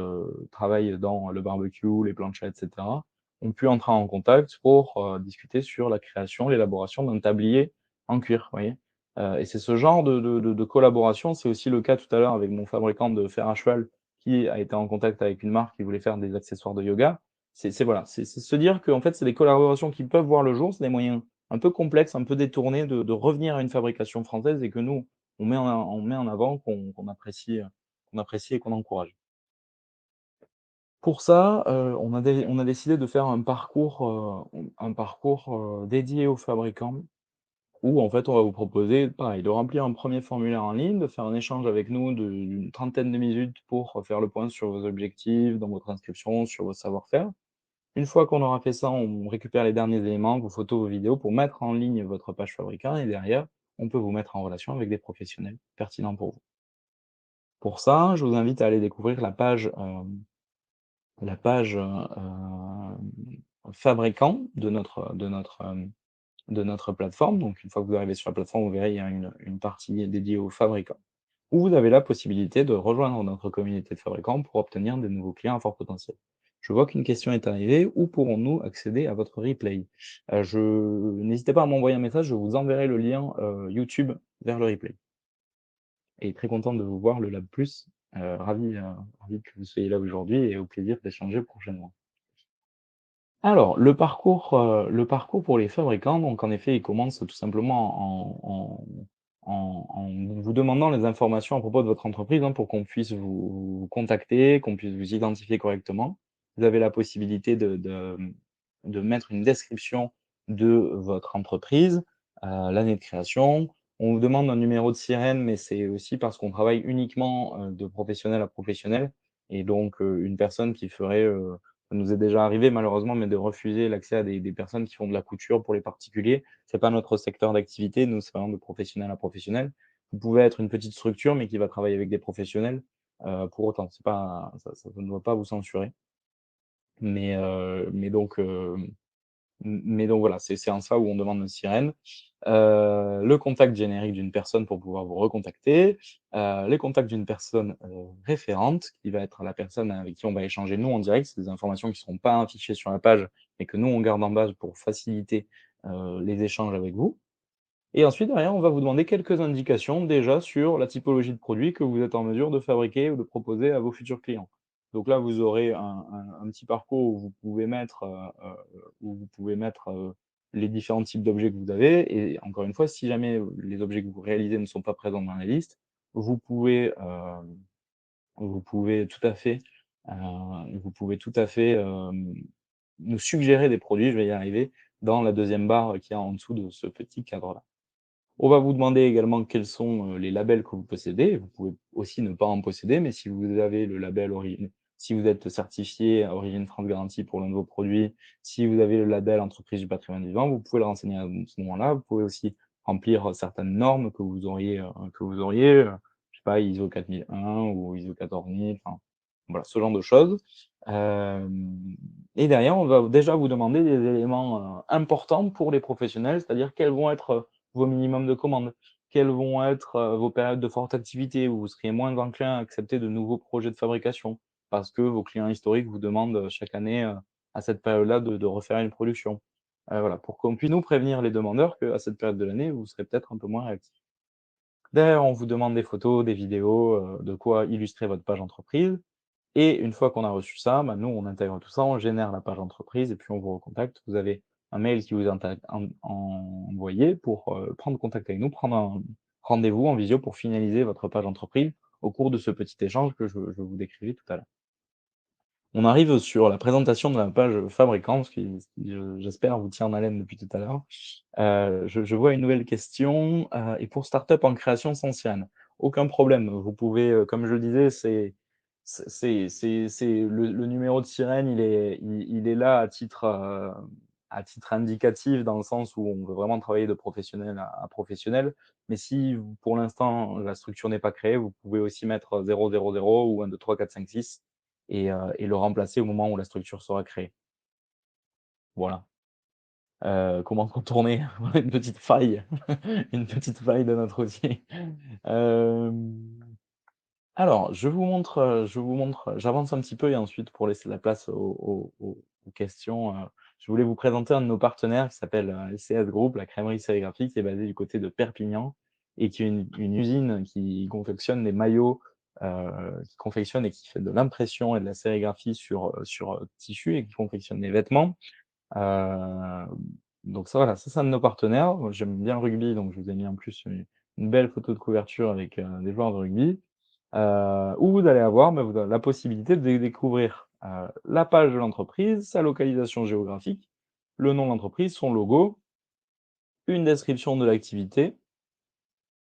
travaille dans le barbecue, les planchettes et cetera, ont pu entrer en contact pour, discuter sur la création, l'élaboration d'un tablier en cuir, vous voyez? Et c'est ce genre de collaboration, c'est aussi le cas tout à l'heure avec mon fabricant de fer à cheval qui a été en contact avec une marque qui voulait faire des accessoires de yoga. Voilà, c'est se dire qu'en fait, c'est des collaborations qui peuvent voir le jour, c'est des moyens un peu complexes, un peu détournés de revenir à une fabrication française et que nous, on met en avant, qu'on apprécie et qu'on encourage. Pour ça, on a décidé de faire un parcours, dédié aux fabricants où en fait, on va vous proposer, pareil, de remplir un premier formulaire en ligne, de faire un échange avec nous d'une trentaine de minutes pour faire le point sur vos objectifs, dans votre inscription, sur vos savoir-faire. Une fois qu'on aura fait ça, on récupère les derniers éléments, vos photos, vos vidéos, pour mettre en ligne votre page fabricant et derrière, on peut vous mettre en relation avec des professionnels pertinents pour vous. Pour ça, je vous invite à aller découvrir la page, fabricant de notre plateforme. Donc une fois que vous arrivez sur la plateforme, vous verrez, il y a une partie dédiée aux fabricants, où vous avez la possibilité de rejoindre notre communauté de fabricants pour obtenir de nouveaux clients à fort potentiel. Je vois qu'une question est arrivée: où pourrons-nous accéder à votre replay? Je N'hésitez pas à m'envoyer un message, je vous enverrai le lien, YouTube vers le replay, et très content de vous voir le Lab+, ravi que vous soyez là aujourd'hui et au plaisir d'échanger prochainement. Alors, le parcours pour les fabricants, donc en effet, il commence tout simplement en vous demandant les informations à propos de votre entreprise, hein, pour qu'on puisse vous contacter, qu'on puisse vous identifier correctement. Vous avez la possibilité de mettre une description de votre entreprise, l'année de création. On vous demande un numéro de sirène, mais c'est aussi parce qu'on travaille uniquement, de professionnel à professionnel, et donc une personne qui ferait, ça nous est déjà arrivé malheureusement, mais de refuser l'accès à des personnes qui font de la couture pour les particuliers. C'est pas notre secteur d'activité, nous, c'est vraiment de professionnel à professionnel. Vous pouvez être une petite structure, mais qui va travailler avec des professionnels, pour autant, c'est pas ça ne doit pas vous censurer. Mais donc, mais donc voilà, c'est en ça où on demande une sirène. Le contact générique d'une personne pour pouvoir vous recontacter, les contacts d'une personne, référente qui va être la personne avec qui on va échanger nous en direct. C'est des informations qui ne seront pas affichées sur la page, mais que nous on garde en base pour faciliter, les échanges avec vous. Et ensuite, derrière, on va vous demander quelques indications déjà sur la typologie de produits que vous êtes en mesure de fabriquer ou de proposer à vos futurs clients. Donc là, vous aurez un petit parcours où vous pouvez mettre, les différents types d'objets que vous avez, et encore une fois, si jamais, les objets que vous réalisez ne sont pas présents dans la liste, vous pouvez, vous pouvez tout à fait, vous pouvez tout à fait, nous suggérer des produits, je vais y arriver, dans la deuxième barre qu'il y a en dessous de ce petit cadre-là. On va vous demander également quels sont, les labels que vous possédez. Vous pouvez aussi ne pas en posséder, mais si vous avez le label si vous êtes certifié à Origine France Garantie pour l'un de vos produits, si vous avez le label Entreprise du patrimoine vivant, vous pouvez le renseigner à ce moment-là. Vous pouvez aussi remplir certaines normes que vous auriez, je sais pas, ISO 4001 ou ISO 14000, enfin, voilà, ce genre de choses. Et derrière, on va déjà vous demander des éléments, importants pour les professionnels, c'est-à-dire quels vont être vos minimums de commandes, quelles vont être, vos périodes de forte activité, où vous seriez moins enclin à accepter de nouveaux projets de fabrication, parce que vos clients historiques vous demandent, chaque année, à cette période-là de refaire une production. Voilà, pour qu'on puisse nous prévenir les demandeurs qu'à cette période de l'année, vous serez peut-être un peu moins réactifs. Derrière, on vous demande des photos, des vidéos, de quoi illustrer votre page entreprise, et une fois qu'on a reçu ça, bah, nous, on intègre tout ça, on génère la page entreprise et puis on vous recontacte. Vous avez un mail qui vous est envoyé pour, prendre contact avec nous, prendre un rendez-vous en visio pour finaliser votre page entreprise au cours de ce petit échange que je vous décrivais tout à l'heure. On arrive sur la présentation de la page fabricant, ce qui, j'espère, vous tient en haleine depuis tout à l'heure. Je vois une nouvelle question, et pour start-up en création sans sirène, aucun problème. Vous pouvez, comme je le disais, c'est le numéro de sirène, il est là à titre indicatif dans le sens où on veut vraiment travailler de professionnel à professionnel. Mais si pour l'instant la structure n'est pas créée, vous pouvez aussi mettre 000 ou 1, 2, 3, 4, 5, 6, et le remplacer au moment où la structure sera créée. Voilà. Comment contourner une petite faille, une petite faille de notre outil. Hem, alors je vous montre, j'avance un petit peu et ensuite pour laisser la place aux questions, je voulais vous présenter un de nos partenaires qui s'appelle, LCS Group, la crèmerie sérigraphique qui est basée du côté de Perpignan et qui est une usine qui confectionne des maillots, qui confectionne et qui fait de l'impression et de la sérigraphie sur, tissu et qui confectionne des vêtements. Heu, donc ça, voilà, ça c'est un de nos partenaires. Moi j'aime bien le rugby, donc je vous ai mis en plus une belle photo de couverture avec, des joueurs de rugby, où vous allez avoir, bah, vous avez la possibilité de découvrir, la page de l'entreprise, sa localisation géographique, le nom de l'entreprise, son logo, une description de l'activité,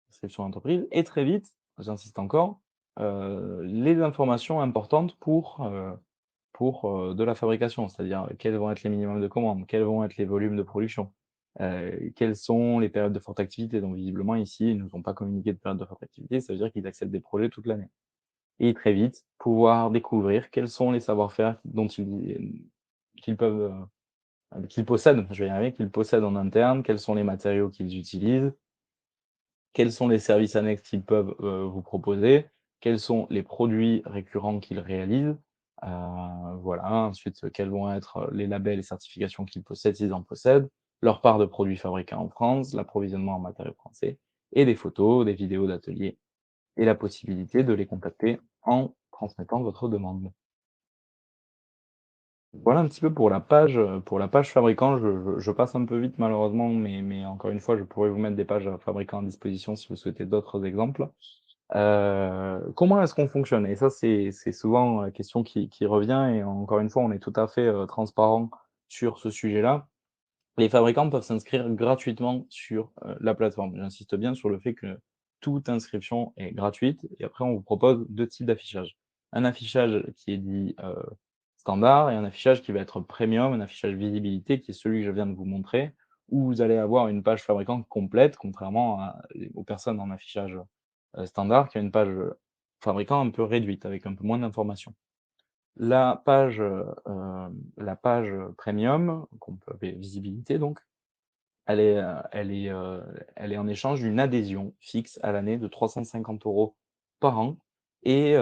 description d'entreprise, et très vite, j'insiste encore, les informations importantes pour de la fabrication, c'est-à-dire quels vont être les minimums de commandes, quels vont être les volumes de production, quelles sont les périodes de forte activité. Donc visiblement ici, ils ne nous ont pas communiqué de période de forte activité, ça veut dire qu'ils acceptent des projets toute l'année. et très vite pouvoir découvrir quels sont les savoir-faire qu'ils peuvent, qu'ils possèdent, je vais y arriver, qu'ils possèdent en interne, quels sont les matériaux qu'ils utilisent, quels sont les services annexes qu'ils peuvent, vous proposer, quels sont les produits récurrents qu'ils réalisent, voilà. Ensuite, quels vont être les labels et certifications qu'ils possèdent, s'ils en possèdent, leur part de produits fabriqués en France, l'approvisionnement en matériaux français et des photos, des vidéos d'ateliers et la possibilité de les contacter en transmettant votre demande. Voilà un petit peu pour la page fabricant. Je passe un peu vite malheureusement, mais encore une fois, je pourrais vous mettre des pages, fabricants à disposition si vous souhaitez d'autres exemples. Comment est-ce qu'on fonctionne? Et ça, c'est souvent la question qui revient et encore une fois, on est tout à fait, transparent sur ce sujet-là. Les fabricants peuvent s'inscrire gratuitement sur, la plateforme. J'insiste bien sur le fait que toute inscription est gratuite et après on vous propose 2 types d'affichage. Un affichage qui est dit, standard et un affichage qui va être premium, un affichage visibilité qui est celui que je viens de vous montrer, où vous allez avoir une page fabricant complète contrairement aux personnes en affichage, standard qui a une page, fabricant un peu réduite avec un peu moins d'informations. La page, premium qu'on peut appeler visibilité donc, elle est, heu, elle est, heu, elle est en échange d'une adhésion fixe à l'année de 350 € par an et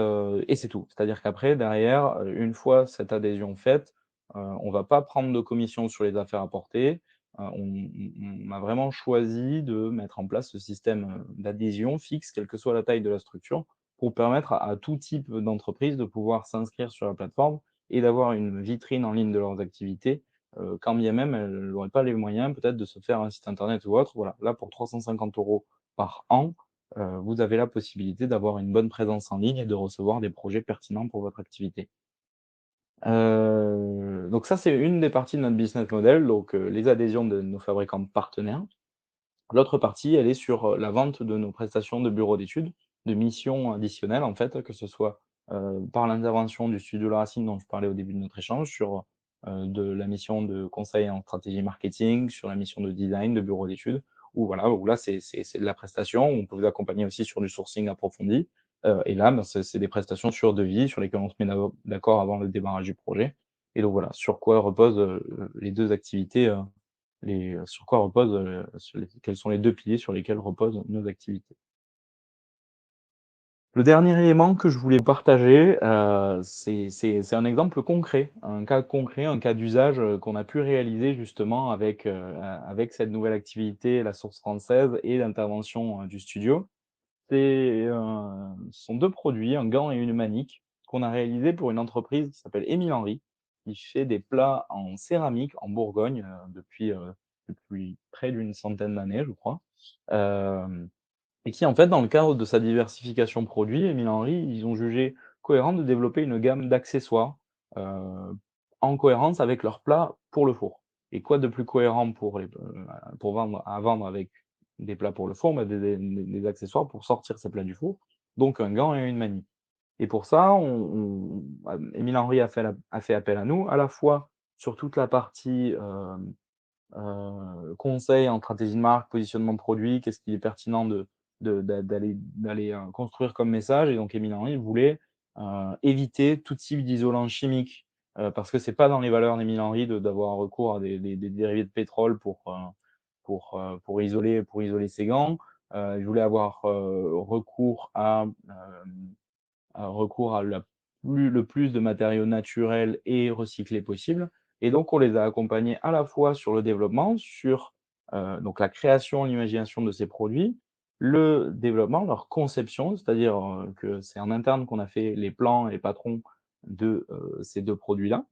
c'est tout. C'est-à-dire qu'après derrière, une fois cette adhésion faite, on va pas prendre de commission sur les affaires apportées. On a vraiment choisi de mettre en place ce système, d'adhésion fixe, quelle que soit la taille de la structure, pour permettre à tout type d'entreprise de pouvoir s'inscrire sur la plateforme et d'avoir une vitrine en ligne de leurs activités quand bien même elles n'auraient pas les moyens peut-être de se faire un site internet ou autre. Voilà, là pour 350 € par an, vous avez la possibilité d'avoir une bonne présence en ligne et de recevoir des projets pertinents pour votre activité. Donc ça, c'est une des parties de notre business model, donc les adhésions de nos fabricants partenaires. L'autre partie, elle est sur, la vente de nos prestations de bureaux d'études, de missions additionnelles en fait, que ce soit, par l'intervention du studio La Racine dont je parlais au début de notre échange, sur, de la mission de conseil en stratégie marketing, sur la mission de design de bureau d'études, où voilà, où là c'est de la prestation, on peut vous accompagner aussi sur du sourcing approfondi, et là, ben, c'est des prestations sur devis, sur lesquelles on se met d'accord avant le démarrage du projet et donc voilà, sur quoi reposent, les 2 activités, sur quoi reposent, quels sont les 2 piliers sur lesquels reposent nos activités. Le dernier élément que je voulais partager, c'est un exemple concret, un cas concret, un cas d'usage, qu'on a pu réaliser justement avec cette nouvelle activité, la source française et l'intervention, du studio. Ce sont 2 produits, un gant et une manique, qu'on a réalisés pour une entreprise qui s'appelle Émile Henry, qui fait des plats en céramique en Bourgogne, depuis près d'une centaine d'années, je crois. Hem Et qui, en fait, dans le cadre de sa diversification produit, Émile Henry, ils ont jugé cohérent de développer une gamme d'accessoires, heu, en cohérence avec leurs plats pour le four. Et quoi de plus cohérent pour vendre avec des plats pour le four, bah, des accessoires pour sortir ces plats du four, donc un gant et une manille. Et pour ça, Émile Henry a fait appel à nous, à la fois sur toute la partie, conseils en stratégie de marque, positionnement de produit, qu'est-ce qui est pertinent d'aller, construire comme message et donc Émile Henry voulait, éviter tout type d'isolant chimique, parce que c'est pas dans les valeurs d'Émile Henry d'avoir recours à des dérivés de pétrole pour isoler ses gants. Il voulait avoir, recours à le plus de matériaux naturels et recyclés possible et donc on les a accompagnés à la fois sur le développement, sur, donc la création, l'imagination de ces produits, le développement, leur conception, c'est-à-dire, que c'est en interne qu'on a fait les plans et les patrons de, ces 2 produits-là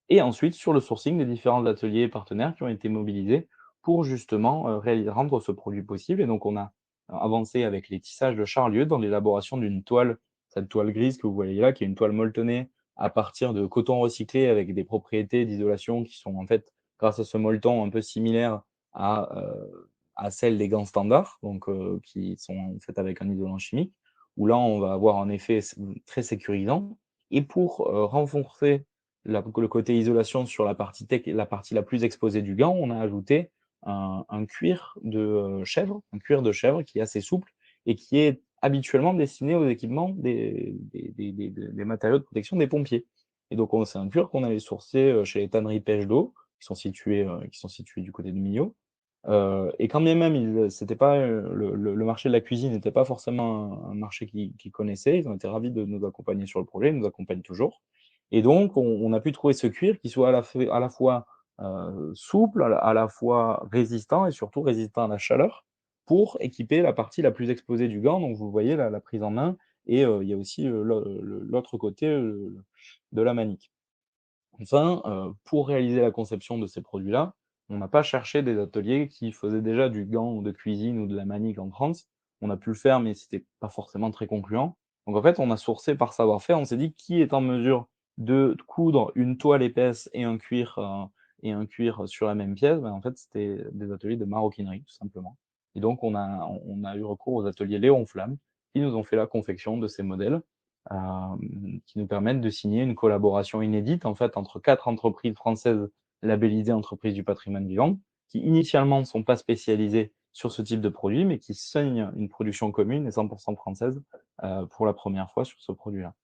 et ensuite sur le sourcing des différents ateliers et partenaires qui ont été mobilisés pour justement, rendre ce produit possible et donc on a avancé avec les tissages de Charlieu dans l'élaboration d'une toile, cette toile grise que vous voyez là, qui est une toile molletonnée à partir de coton recyclé avec des propriétés d'isolation qui sont en fait, grâce à ce molleton, un peu similaires à celles des gants standards, donc qui sont faites avec un isolant chimique, où là on va avoir un effet très sécurisant et pour, renforcer le côté isolation sur la partie la plus exposée du gant, on a ajouté un cuir de chèvre qui est assez souple et qui est habituellement destinés aux équipements des matériaux de protection des pompiers. Et donc on c'est un cuir qu'on allait sourcer, chez les tanneries Pêche d'Eau, qui sont situées du côté de Millau. Et quand bien même c'était pas, le marché de la cuisine n'était pas forcément un marché qu'ils connaissaient, ils ont été ravis de nous accompagner sur le projet, ils nous accompagnent toujours. Et donc on a pu trouver ce cuir qui soit à la fois, souple, à la fois résistant et surtout résistant à la chaleur pour équiper la partie la plus exposée du gant. Donc vous voyez la prise en main et il y a aussi, l'autre côté, de la manique. Enfin, pour réaliser la conception de ces produits-là, on n'a pas cherché des ateliers qui faisaient déjà du gant de cuisine ou de la manique en France. On a pu le faire, mais c'était pas forcément très concluant. Donc en fait, on a sourcé par savoir-faire. On s'est dit: «Qui est en mesure de coudre une toile épaisse et un cuir sur la même pièce?» En fait, c'était des ateliers de maroquinerie, tout simplement. Et donc on a eu recours aux ateliers Léon Flamme, qui nous ont fait la confection de ces modèles qui nous permettent de signer une collaboration inédite, en fait, entre 4 entreprises françaises labellisées entreprises du patrimoine vivant, qui initialement ne sont pas spécialisées sur ce type de produit, mais qui signent une production commune et 100 française, pour la première fois sur ce produit-là.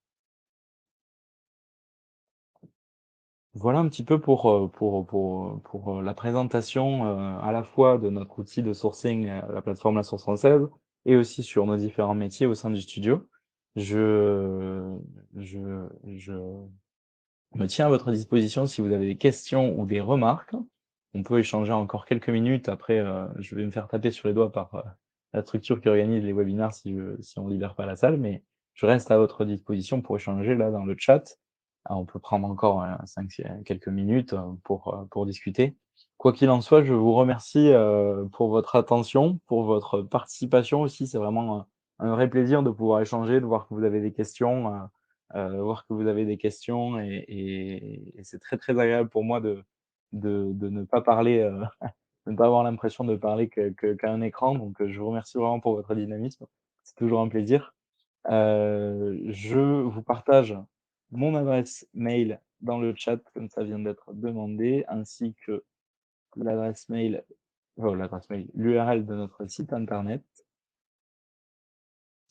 Voilà un petit peu pour la présentation, à la fois de notre outil de sourcing, la plateforme La Source Française et aussi sur nos différents métiers au sein du studio. Je je me tiens à votre disposition si vous avez des questions ou des remarques. On peut échanger encore quelques minutes. Après, je vais me faire taper sur les doigts par, la structure qui organise les webinaires si on libère pas la salle, mais je reste à votre disposition pour échanger là dans le chat. On peut prendre encore, 5 quelques minutes, pour discuter. Quoi qu'il en soit, je vous remercie, pour votre attention, pour votre participation aussi. C'est vraiment, un vrai plaisir de pouvoir échanger, de voir que vous avez des questions, voir que vous avez des questions et c'est très, très agréable pour moi de ne pas parler, de ne pas avoir l'impression de parler qu'à un écran. Donc, je vous remercie vraiment pour votre dynamisme. C'est toujours un plaisir. Je vous partage mon adresse mail dans le chat comme ça vient d'être demandé, ainsi que l'adresse mail, l'adresse mail, l'URL de notre site internet.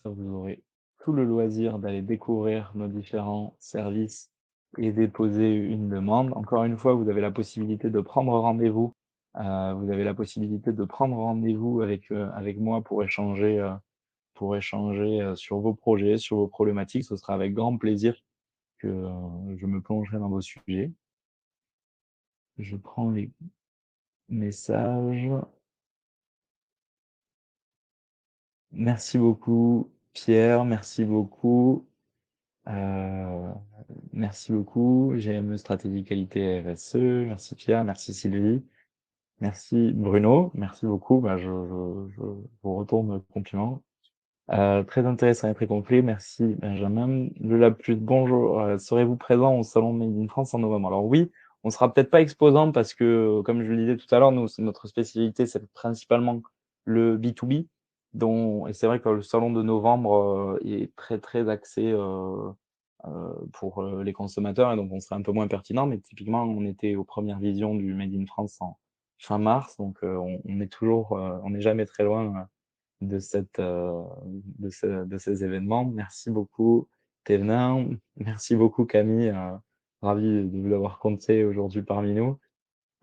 Ça, vous aurez tout le loisir d'aller découvrir nos différents services et déposer une demande. Encore une fois, vous avez la possibilité de prendre rendez-vous, vous avez la possibilité de prendre rendez-vous avec moi pour échanger, sur vos projets, sur vos problématiques. Ce sera avec grand plaisir que, je me plongerai dans vos sujets. Je prends les messages. Merci beaucoup Pierre, merci beaucoup. Heu, merci beaucoup. GME Stratégie Qualité RSE. Merci Pierre, merci Sylvie, merci Bruno, merci beaucoup. Bah, je vous retourne le compliment. Très intéressant et très complet. Merci Benjamin. Le Lapus, bonjour. Serez-vous présent au salon Made in France en novembre? Alors oui, on sera peut-être pas exposant parce que, comme je le disais tout à l'heure, nous, c'est notre spécialité, c'est principalement le B2B, dont et c'est vrai que le salon de novembre, est très, très axé, pour, les consommateurs et donc on serait un peu moins pertinent. Mais typiquement, on était aux premières visions du Made in France en fin mars, donc on est toujours, on n'est jamais très loin, de cette, de ces événements. Merci beaucoup Thévenin, merci beaucoup Camille, ravi de vous avoir compté aujourd'hui parmi nous.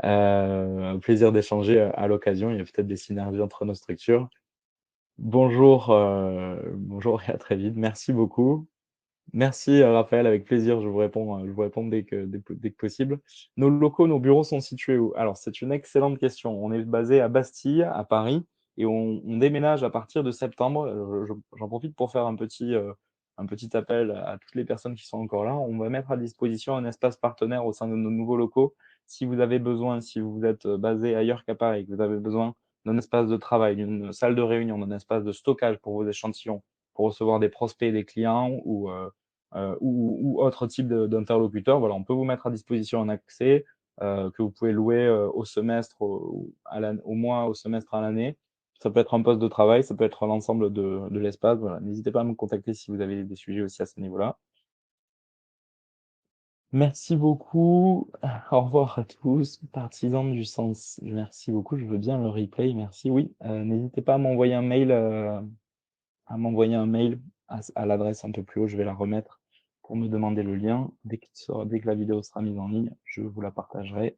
Un plaisir d'échanger, à l'occasion, il y a peut-être des synergies entre nos structures. Bonjour, bonjour et à très vite. Merci beaucoup. Merci, Raphaël, avec plaisir, je vous réponds dès que possible. Nos locaux, nos bureaux sont situés où? Alors c'est une excellente question. On est basé à Bastille, à Paris et on déménage à partir de septembre. J'en profite pour faire un petit appel à toutes les personnes qui sont encore là. On va mettre à disposition un espace partenaire au sein de nos nouveaux locaux. Si vous avez besoin, si vous êtes, basé ailleurs qu'à Paris, que vous avez besoin d'un espace de travail, d'une salle de réunion, d'un espace de stockage pour vos échantillons, pour recevoir des prospects, des clients ou autre type d'interlocuteur, voilà, on peut vous mettre à disposition un accès, que vous pouvez louer, au semestre, au mois, au semestre, à l'année. Ça peut être un poste de travail, ça peut être l'ensemble de l'espace, voilà. N'hésitez pas à me contacter si vous avez des sujets aussi à ce niveau-là. Merci beaucoup. Au revoir à tous, partisans du sens. Merci beaucoup, je veux bien le replay, merci. Oui, n'hésitez pas à m'envoyer un mail, à m'envoyer un mail à l'adresse un peu plus haut, je vais la remettre, pour me demander le lien. Dès que la vidéo sera mise en ligne, je vous la partagerai.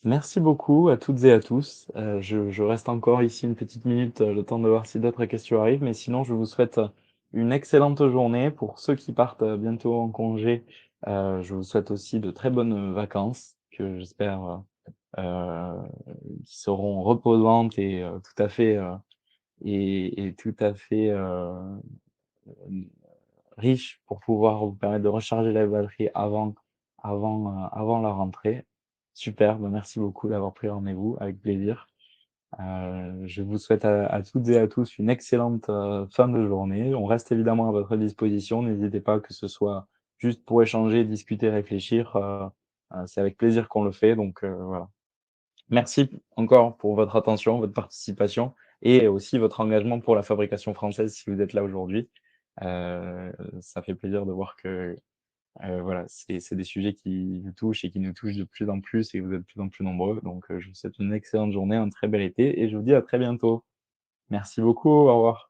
Merci beaucoup à toutes et à tous. Je reste encore ici une petite minute, le temps de voir si d'autres questions arrivent, mais sinon je vous souhaite, une excellente journée. Pour ceux qui partent, bientôt en congé, je vous souhaite aussi de très bonnes, vacances que j'espère, qui seront reposantes et tout à fait, et tout à fait, riches pour pouvoir vous permettre de recharger la batterie avant la rentrée. Super, bah, merci beaucoup d'avoir pris rendez-vous, avec plaisir. Je vous souhaite à toutes et à tous une excellente, fin de journée. On reste évidemment à votre disposition. N'hésitez pas, que ce soit juste pour échanger, discuter, réfléchir, c'est avec plaisir qu'on le fait, donc voilà. Merci encore pour votre attention, votre participation et aussi votre engagement pour la fabrication française si vous êtes là aujourd'hui. Heu, Ça fait plaisir de voir que, voilà, c'est des sujets qui vous touchent et qui nous touchent de plus en plus et vous êtes de plus en plus nombreux. Donc je vous souhaite une excellente journée, un très bel été et je vous dis à très bientôt. Merci beaucoup, au revoir.